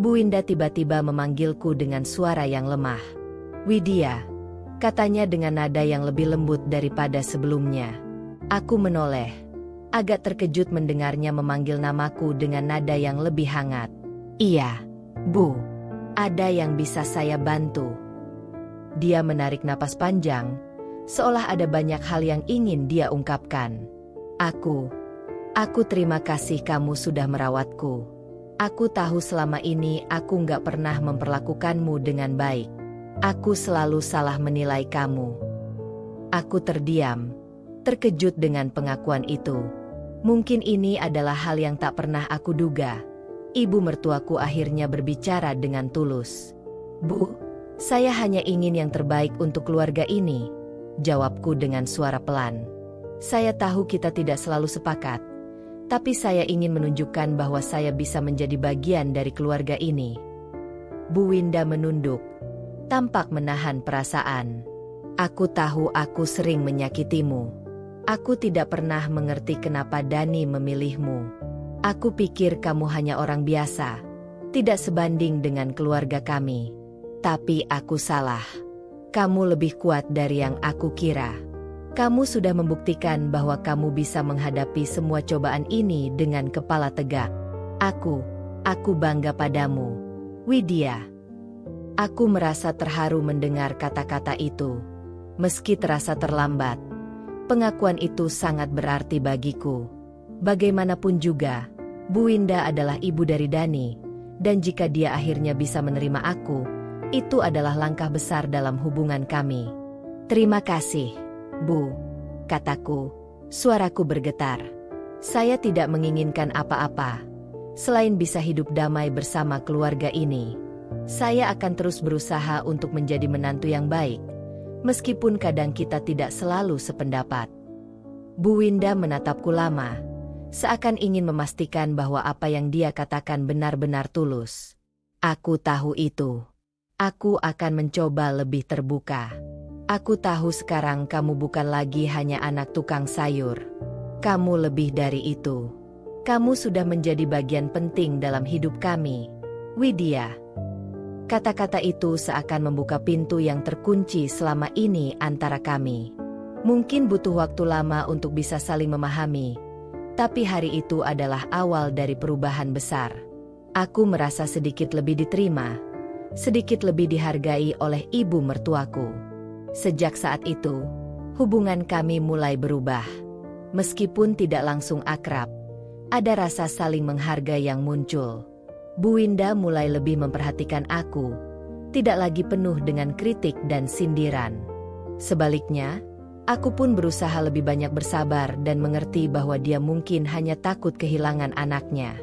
Bu Winda tiba-tiba memanggilku dengan suara yang lemah. "Widya," katanya dengan nada yang lebih lembut daripada sebelumnya. Aku menoleh, agak terkejut mendengarnya memanggil namaku dengan nada yang lebih hangat. "Iya, Bu. Ada yang bisa saya bantu?" Dia menarik napas panjang, seolah ada banyak hal yang ingin dia ungkapkan. Aku terima kasih kamu sudah merawatku. Aku tahu selama ini aku nggak pernah memperlakukanmu dengan baik. Aku selalu salah menilai kamu." Aku terdiam, terkejut dengan pengakuan itu. Mungkin ini adalah hal yang tak pernah aku duga. Ibu mertuaku akhirnya berbicara dengan tulus. "Bu, saya hanya ingin yang terbaik untuk keluarga ini," jawabku dengan suara pelan. "Saya tahu kita tidak selalu sepakat, tapi saya ingin menunjukkan bahwa saya bisa menjadi bagian dari keluarga ini." Bu Winda menunduk, tampak menahan perasaan. "Aku tahu aku sering menyakitimu. Aku tidak pernah mengerti kenapa Dani memilihmu. Aku pikir kamu hanya orang biasa, tidak sebanding dengan keluarga kami. Tapi aku salah. Kamu lebih kuat dari yang aku kira. Kamu sudah membuktikan bahwa kamu bisa menghadapi semua cobaan ini dengan kepala tegak. Aku bangga padamu, Widya." Aku merasa terharu mendengar kata-kata itu. Meski terasa terlambat, pengakuan itu sangat berarti bagiku. Bagaimanapun juga, Bu Winda adalah ibu dari Dani, dan jika dia akhirnya bisa menerima aku, itu adalah langkah besar dalam hubungan kami. Terima kasih, Bu, kataku. Suaraku bergetar. Saya tidak menginginkan apa-apa selain bisa hidup damai bersama keluarga ini. Saya akan terus berusaha untuk menjadi menantu yang baik, meskipun kadang kita tidak selalu sependapat. Bu Winda menatapku lama, seakan ingin memastikan bahwa apa yang dia katakan benar-benar tulus. Aku tahu itu. Aku akan mencoba lebih terbuka. Aku tahu sekarang kamu bukan lagi hanya anak tukang sayur. Kamu lebih dari itu. Kamu sudah menjadi bagian penting dalam hidup kami, Widya. Kata-kata itu seakan membuka pintu yang terkunci selama ini antara kami. Mungkin butuh waktu lama untuk bisa saling memahami, tapi hari itu adalah awal dari perubahan besar. Aku merasa sedikit lebih diterima, sedikit lebih dihargai oleh ibu mertuaku. Sejak saat itu, hubungan kami mulai berubah. Meskipun tidak langsung akrab, ada rasa saling menghargai yang muncul. Bu Winda mulai lebih memperhatikan aku, tidak lagi penuh dengan kritik dan sindiran. Sebaliknya, aku pun berusaha lebih banyak bersabar dan mengerti bahwa dia mungkin hanya takut kehilangan anaknya.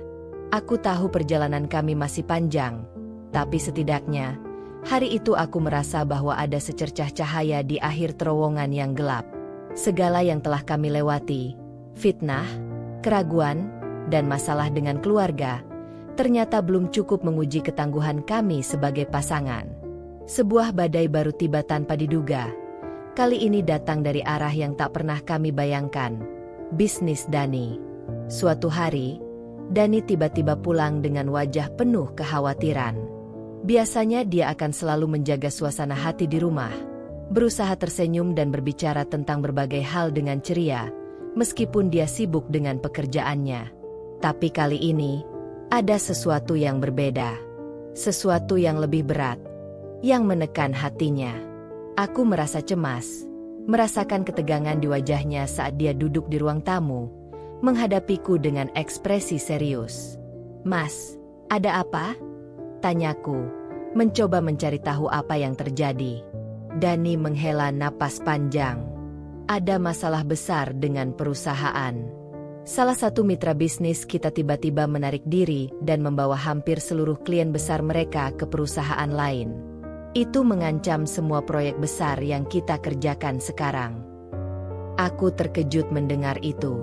Aku tahu perjalanan kami masih panjang, tapi setidaknya, hari itu aku merasa bahwa ada secercah cahaya di akhir terowongan yang gelap. Segala yang telah kami lewati, fitnah, keraguan, dan masalah dengan keluarga, ternyata belum cukup menguji ketangguhan kami sebagai pasangan. Sebuah badai baru tiba tanpa diduga. Kali ini datang dari arah yang tak pernah kami bayangkan. Bisnis Dani. Suatu hari, Dani tiba-tiba pulang dengan wajah penuh kekhawatiran. Biasanya dia akan selalu menjaga suasana hati di rumah, berusaha tersenyum dan berbicara tentang berbagai hal dengan ceria, meskipun dia sibuk dengan pekerjaannya. Tapi kali ini, ada sesuatu yang berbeda. Sesuatu yang lebih berat, yang menekan hatinya. Aku merasa cemas, merasakan ketegangan di wajahnya saat dia duduk di ruang tamu, menghadapiku dengan ekspresi serius. "Mas, ada apa?" tanyaku, mencoba mencari tahu apa yang terjadi. Dani menghela napas panjang. "Ada masalah besar dengan perusahaan. Salah satu mitra bisnis kita tiba-tiba menarik diri dan membawa hampir seluruh klien besar mereka ke perusahaan lain. Itu mengancam semua proyek besar yang kita kerjakan sekarang." Aku terkejut mendengar itu.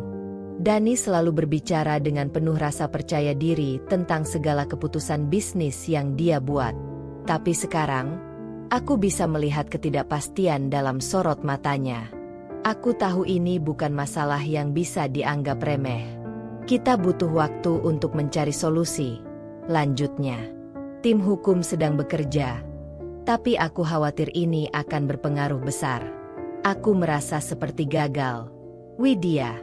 Dani selalu berbicara dengan penuh rasa percaya diri tentang segala keputusan bisnis yang dia buat. Tapi sekarang, aku bisa melihat ketidakpastian dalam sorot matanya. Aku tahu ini bukan masalah yang bisa dianggap remeh. Kita butuh waktu untuk mencari solusi. Lanjutnya, tim hukum sedang bekerja. Tapi aku khawatir ini akan berpengaruh besar. Aku merasa seperti gagal. Widya.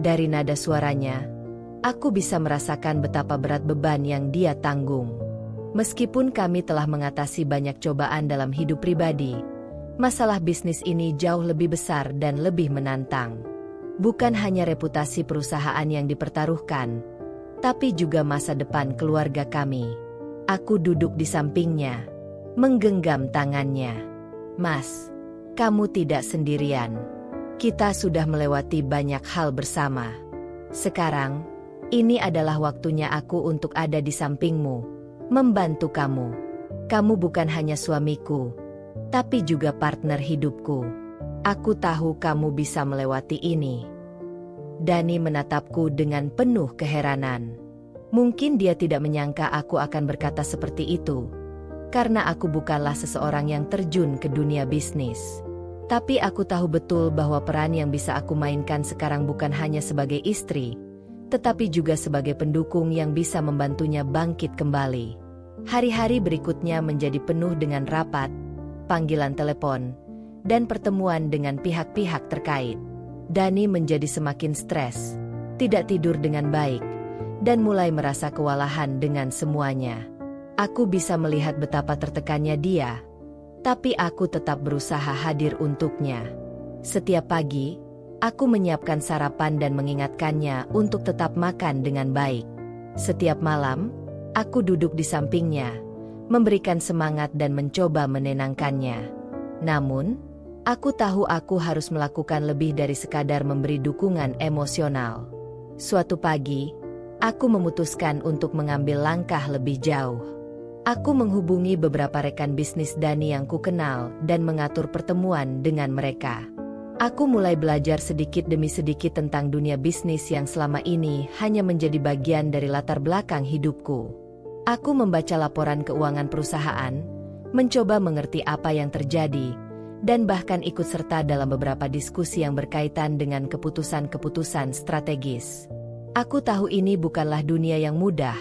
Dari nada suaranya, aku bisa merasakan betapa berat beban yang dia tanggung. Meskipun kami telah mengatasi banyak cobaan dalam hidup pribadi, masalah bisnis ini jauh lebih besar dan lebih menantang. Bukan hanya reputasi perusahaan yang dipertaruhkan, tapi juga masa depan keluarga kami. Aku duduk di sampingnya, menggenggam tangannya. "Mas, kamu tidak sendirian. Kita sudah melewati banyak hal bersama. Sekarang, ini adalah waktunya aku untuk ada di sampingmu, membantu kamu. Kamu bukan hanya suamiku, tapi juga partner hidupku. Aku tahu kamu bisa melewati ini." Dani menatapku dengan penuh keheranan. Mungkin dia tidak menyangka aku akan berkata seperti itu, karena aku bukanlah seseorang yang terjun ke dunia bisnis. Tapi aku tahu betul bahwa peran yang bisa aku mainkan sekarang bukan hanya sebagai istri, tetapi juga sebagai pendukung yang bisa membantunya bangkit kembali. Hari-hari berikutnya menjadi penuh dengan rapat, panggilan telepon, dan pertemuan dengan pihak-pihak terkait. Dani menjadi semakin stres, tidak tidur dengan baik, dan mulai merasa kewalahan dengan semuanya. Aku bisa melihat betapa tertekannya dia, tapi aku tetap berusaha hadir untuknya. Setiap pagi, aku menyiapkan sarapan dan mengingatkannya untuk tetap makan dengan baik. Setiap malam, aku duduk di sampingnya, memberikan semangat dan mencoba menenangkannya. Namun, aku tahu aku harus melakukan lebih dari sekadar memberi dukungan emosional. Suatu pagi, aku memutuskan untuk mengambil langkah lebih jauh. Aku menghubungi beberapa rekan bisnis Dani yang kukenal dan mengatur pertemuan dengan mereka. Aku mulai belajar sedikit demi sedikit tentang dunia bisnis yang selama ini hanya menjadi bagian dari latar belakang hidupku. Aku membaca laporan keuangan perusahaan, mencoba mengerti apa yang terjadi, dan bahkan ikut serta dalam beberapa diskusi yang berkaitan dengan keputusan-keputusan strategis. Aku tahu ini bukanlah dunia yang mudah,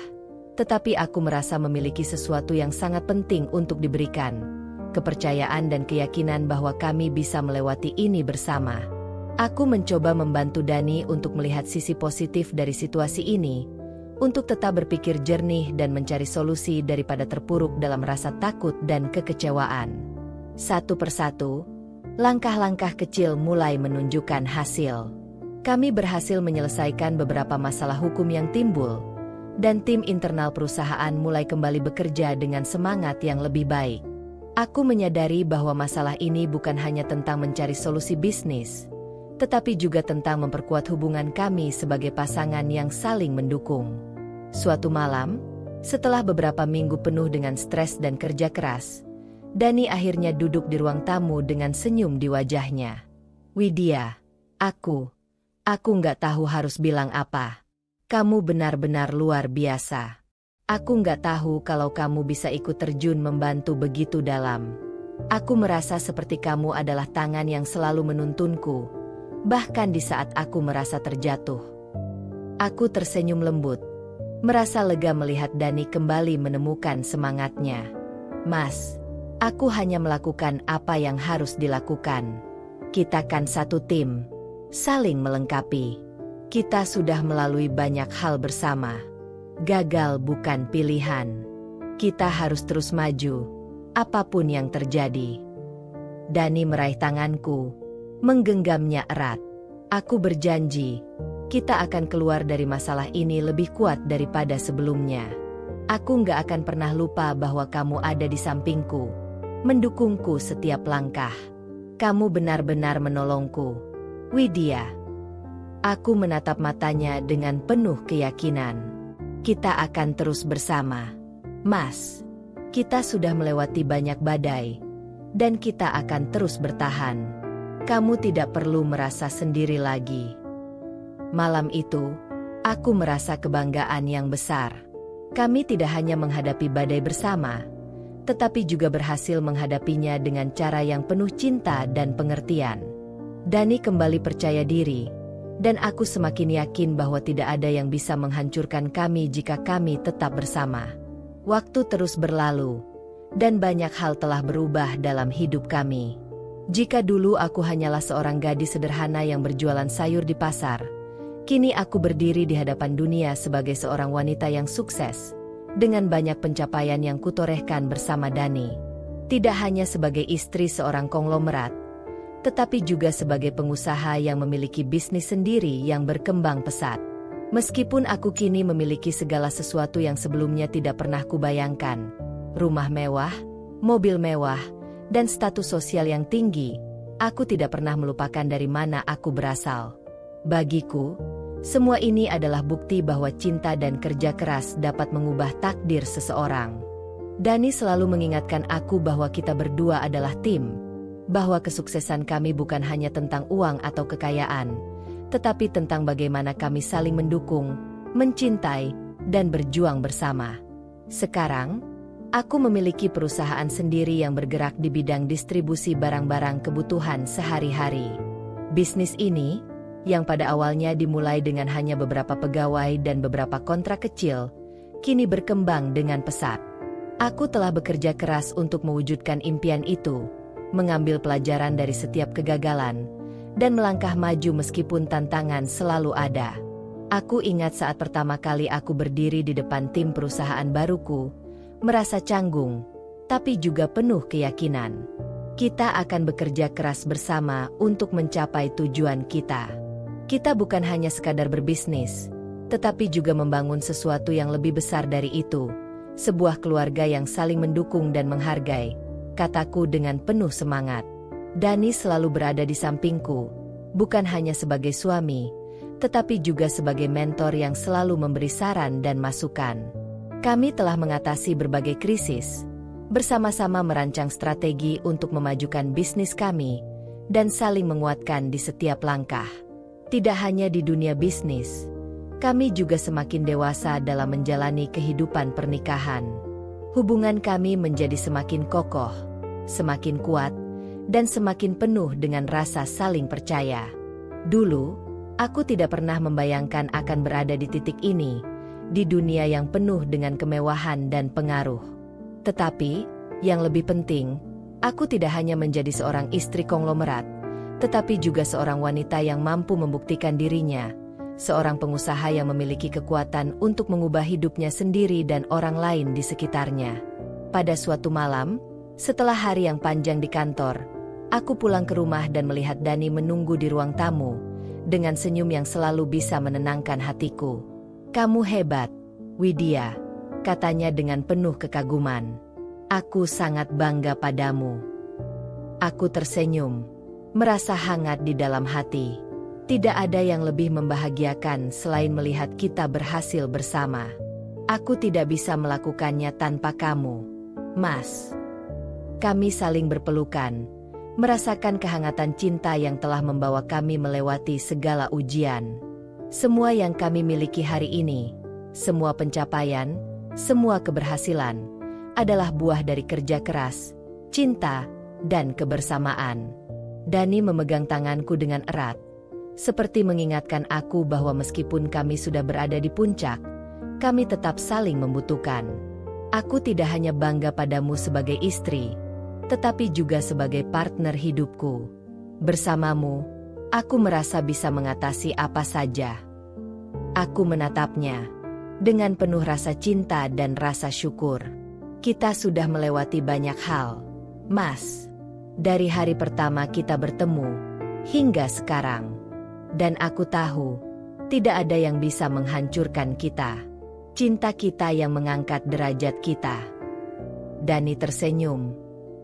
tetapi aku merasa memiliki sesuatu yang sangat penting untuk diberikan, kepercayaan dan keyakinan bahwa kami bisa melewati ini bersama. Aku mencoba membantu Dani untuk melihat sisi positif dari situasi ini, untuk tetap berpikir jernih dan mencari solusi daripada terpuruk dalam rasa takut dan kekecewaan. Satu persatu, langkah-langkah kecil mulai menunjukkan hasil. Kami berhasil menyelesaikan beberapa masalah hukum yang timbul, dan tim internal perusahaan mulai kembali bekerja dengan semangat yang lebih baik. Aku menyadari bahwa masalah ini bukan hanya tentang mencari solusi bisnis, tetapi juga tentang memperkuat hubungan kami sebagai pasangan yang saling mendukung. Suatu malam, setelah beberapa minggu penuh dengan stres dan kerja keras, Dani akhirnya duduk di ruang tamu dengan senyum di wajahnya. "Widya, aku nggak tahu harus bilang apa. Kamu benar-benar luar biasa. Aku nggak tahu kalau kamu bisa ikut terjun membantu begitu dalam. Aku merasa seperti kamu adalah tangan yang selalu menuntunku, bahkan di saat aku merasa terjatuh." Aku tersenyum lembut, merasa lega melihat Dani kembali menemukan semangatnya. "Mas, aku hanya melakukan apa yang harus dilakukan. Kita kan satu tim, saling melengkapi. Kita sudah melalui banyak hal bersama. Gagal bukan pilihan. Kita harus terus maju, apapun yang terjadi." Dani meraih tanganku, menggenggamnya erat. "Aku berjanji, kita akan keluar dari masalah ini lebih kuat daripada sebelumnya. Aku nggak akan pernah lupa bahwa kamu ada di sampingku, mendukungku setiap langkah. Kamu benar-benar menolongku, Widya." Aku menatap matanya dengan penuh keyakinan. "Kita akan terus bersama, Mas. Kita sudah melewati banyak badai, dan kita akan terus bertahan. Kamu tidak perlu merasa sendiri lagi." Malam itu, aku merasa kebanggaan yang besar. Kami tidak hanya menghadapi badai bersama, tetapi juga berhasil menghadapinya dengan cara yang penuh cinta dan pengertian. Dani kembali percaya diri, dan aku semakin yakin bahwa tidak ada yang bisa menghancurkan kami jika kami tetap bersama. Waktu terus berlalu, dan banyak hal telah berubah dalam hidup kami. Jika dulu aku hanyalah seorang gadis sederhana yang berjualan sayur di pasar, kini aku berdiri di hadapan dunia sebagai seorang wanita yang sukses, dengan banyak pencapaian yang kutorehkan bersama Dani. Tidak hanya sebagai istri seorang konglomerat, tetapi juga sebagai pengusaha yang memiliki bisnis sendiri yang berkembang pesat. Meskipun aku kini memiliki segala sesuatu yang sebelumnya tidak pernah kubayangkan, rumah mewah, mobil mewah, dan status sosial yang tinggi, aku tidak pernah melupakan dari mana aku berasal. Bagiku, semua ini adalah bukti bahwa cinta dan kerja keras dapat mengubah takdir seseorang. Dani selalu mengingatkan aku bahwa kita berdua adalah tim, bahwa kesuksesan kami bukan hanya tentang uang atau kekayaan, tetapi tentang bagaimana kami saling mendukung, mencintai, dan berjuang bersama. Sekarang, aku memiliki perusahaan sendiri yang bergerak di bidang distribusi barang-barang kebutuhan sehari-hari. Bisnis ini, yang pada awalnya dimulai dengan hanya beberapa pegawai dan beberapa kontrak kecil, kini berkembang dengan pesat. Aku telah bekerja keras untuk mewujudkan impian itu, mengambil pelajaran dari setiap kegagalan, dan melangkah maju meskipun tantangan selalu ada. Aku ingat saat pertama kali aku berdiri di depan tim perusahaan baruku, merasa canggung, tapi juga penuh keyakinan. Kita akan bekerja keras bersama untuk mencapai tujuan kita. Kita bukan hanya sekadar berbisnis, tetapi juga membangun sesuatu yang lebih besar dari itu, sebuah keluarga yang saling mendukung dan menghargai, kataku dengan penuh semangat. Dani selalu berada di sampingku, bukan hanya sebagai suami, tetapi juga sebagai mentor yang selalu memberi saran dan masukan. Kami telah mengatasi berbagai krisis, bersama-sama merancang strategi untuk memajukan bisnis kami, dan saling menguatkan di setiap langkah. Tidak hanya di dunia bisnis, kami juga semakin dewasa dalam menjalani kehidupan pernikahan. Hubungan kami menjadi semakin kokoh, semakin kuat, dan semakin penuh dengan rasa saling percaya. Dulu, aku tidak pernah membayangkan akan berada di titik ini, di dunia yang penuh dengan kemewahan dan pengaruh. Tetapi, yang lebih penting, aku tidak hanya menjadi seorang istri konglomerat, tetapi juga seorang wanita yang mampu membuktikan dirinya, seorang pengusaha yang memiliki kekuatan untuk mengubah hidupnya sendiri dan orang lain di sekitarnya. Pada suatu malam, setelah hari yang panjang di kantor, aku pulang ke rumah dan melihat Dani menunggu di ruang tamu, dengan senyum yang selalu bisa menenangkan hatiku. "Kamu hebat, Widya," katanya dengan penuh kekaguman. "Aku sangat bangga padamu." Aku tersenyum, merasa hangat di dalam hati. Tidak ada yang lebih membahagiakan selain melihat kita berhasil bersama. Aku tidak bisa melakukannya tanpa kamu, Mas. Kami saling berpelukan, merasakan kehangatan cinta yang telah membawa kami melewati segala ujian. Semua yang kami miliki hari ini, semua pencapaian, semua keberhasilan, adalah buah dari kerja keras, cinta, dan kebersamaan. Dani memegang tanganku dengan erat, seperti mengingatkan aku bahwa meskipun kami sudah berada di puncak, kami tetap saling membutuhkan. Aku tidak hanya bangga padamu sebagai istri, tetapi juga sebagai partner hidupku. Bersamamu, aku merasa bisa mengatasi apa saja. Aku menatapnya dengan penuh rasa cinta dan rasa syukur. Kita sudah melewati banyak hal, Mas. Dari hari pertama kita bertemu, hingga sekarang. Dan aku tahu, tidak ada yang bisa menghancurkan kita. Cinta kita yang mengangkat derajat kita. Dani tersenyum,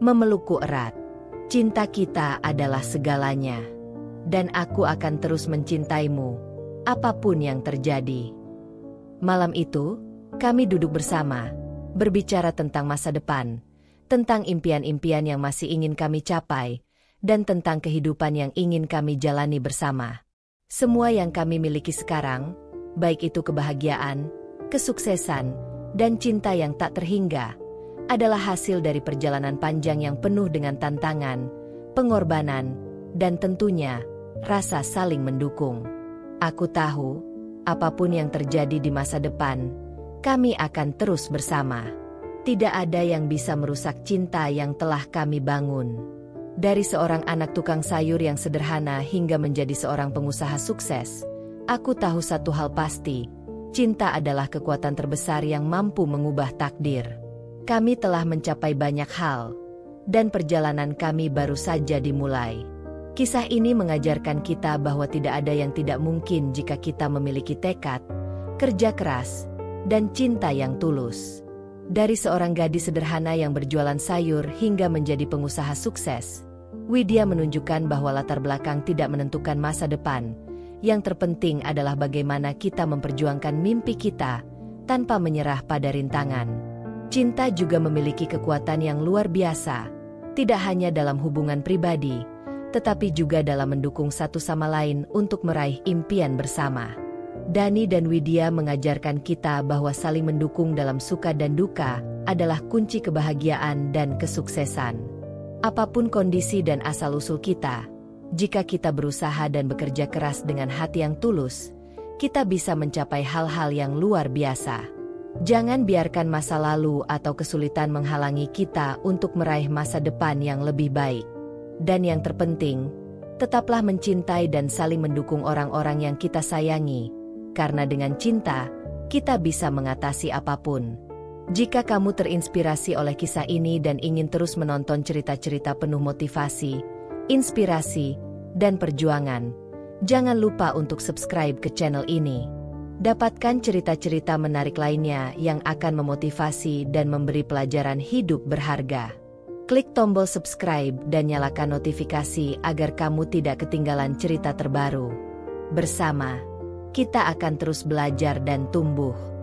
memelukku erat. Cinta kita adalah segalanya. Dan aku akan terus mencintaimu, apapun yang terjadi. Malam itu, kami duduk bersama, berbicara tentang masa depan, tentang impian-impian yang masih ingin kami capai, dan tentang kehidupan yang ingin kami jalani bersama. Semua yang kami miliki sekarang, baik itu kebahagiaan, kesuksesan, dan cinta yang tak terhingga, adalah hasil dari perjalanan panjang yang penuh dengan tantangan, pengorbanan, dan tentunya, rasa saling mendukung. Aku tahu, apapun yang terjadi di masa depan, kami akan terus bersama. Tidak ada yang bisa merusak cinta yang telah kami bangun. Dari seorang anak tukang sayur yang sederhana hingga menjadi seorang pengusaha sukses, aku tahu satu hal pasti, cinta adalah kekuatan terbesar yang mampu mengubah takdir. Kami telah mencapai banyak hal, dan perjalanan kami baru saja dimulai. Kisah ini mengajarkan kita bahwa tidak ada yang tidak mungkin jika kita memiliki tekad, kerja keras, dan cinta yang tulus. Dari seorang gadis sederhana yang berjualan sayur hingga menjadi pengusaha sukses, Widya menunjukkan bahwa latar belakang tidak menentukan masa depan. Yang terpenting adalah bagaimana kita memperjuangkan mimpi kita tanpa menyerah pada rintangan. Cinta juga memiliki kekuatan yang luar biasa, tidak hanya dalam hubungan pribadi, tetapi juga dalam mendukung satu sama lain untuk meraih impian bersama. Dani dan Widya mengajarkan kita bahwa saling mendukung dalam suka dan duka adalah kunci kebahagiaan dan kesuksesan. Apapun kondisi dan asal-usul kita, jika kita berusaha dan bekerja keras dengan hati yang tulus, kita bisa mencapai hal-hal yang luar biasa. Jangan biarkan masa lalu atau kesulitan menghalangi kita untuk meraih masa depan yang lebih baik. Dan yang terpenting, tetaplah mencintai dan saling mendukung orang-orang yang kita sayangi. Karena dengan cinta, kita bisa mengatasi apapun. Jika kamu terinspirasi oleh kisah ini dan ingin terus menonton cerita-cerita penuh motivasi, inspirasi, dan perjuangan, jangan lupa untuk subscribe ke channel ini. Dapatkan cerita-cerita menarik lainnya yang akan memotivasi dan memberi pelajaran hidup berharga. Klik tombol subscribe dan nyalakan notifikasi agar kamu tidak ketinggalan cerita terbaru. Bersama, kita akan terus belajar dan tumbuh.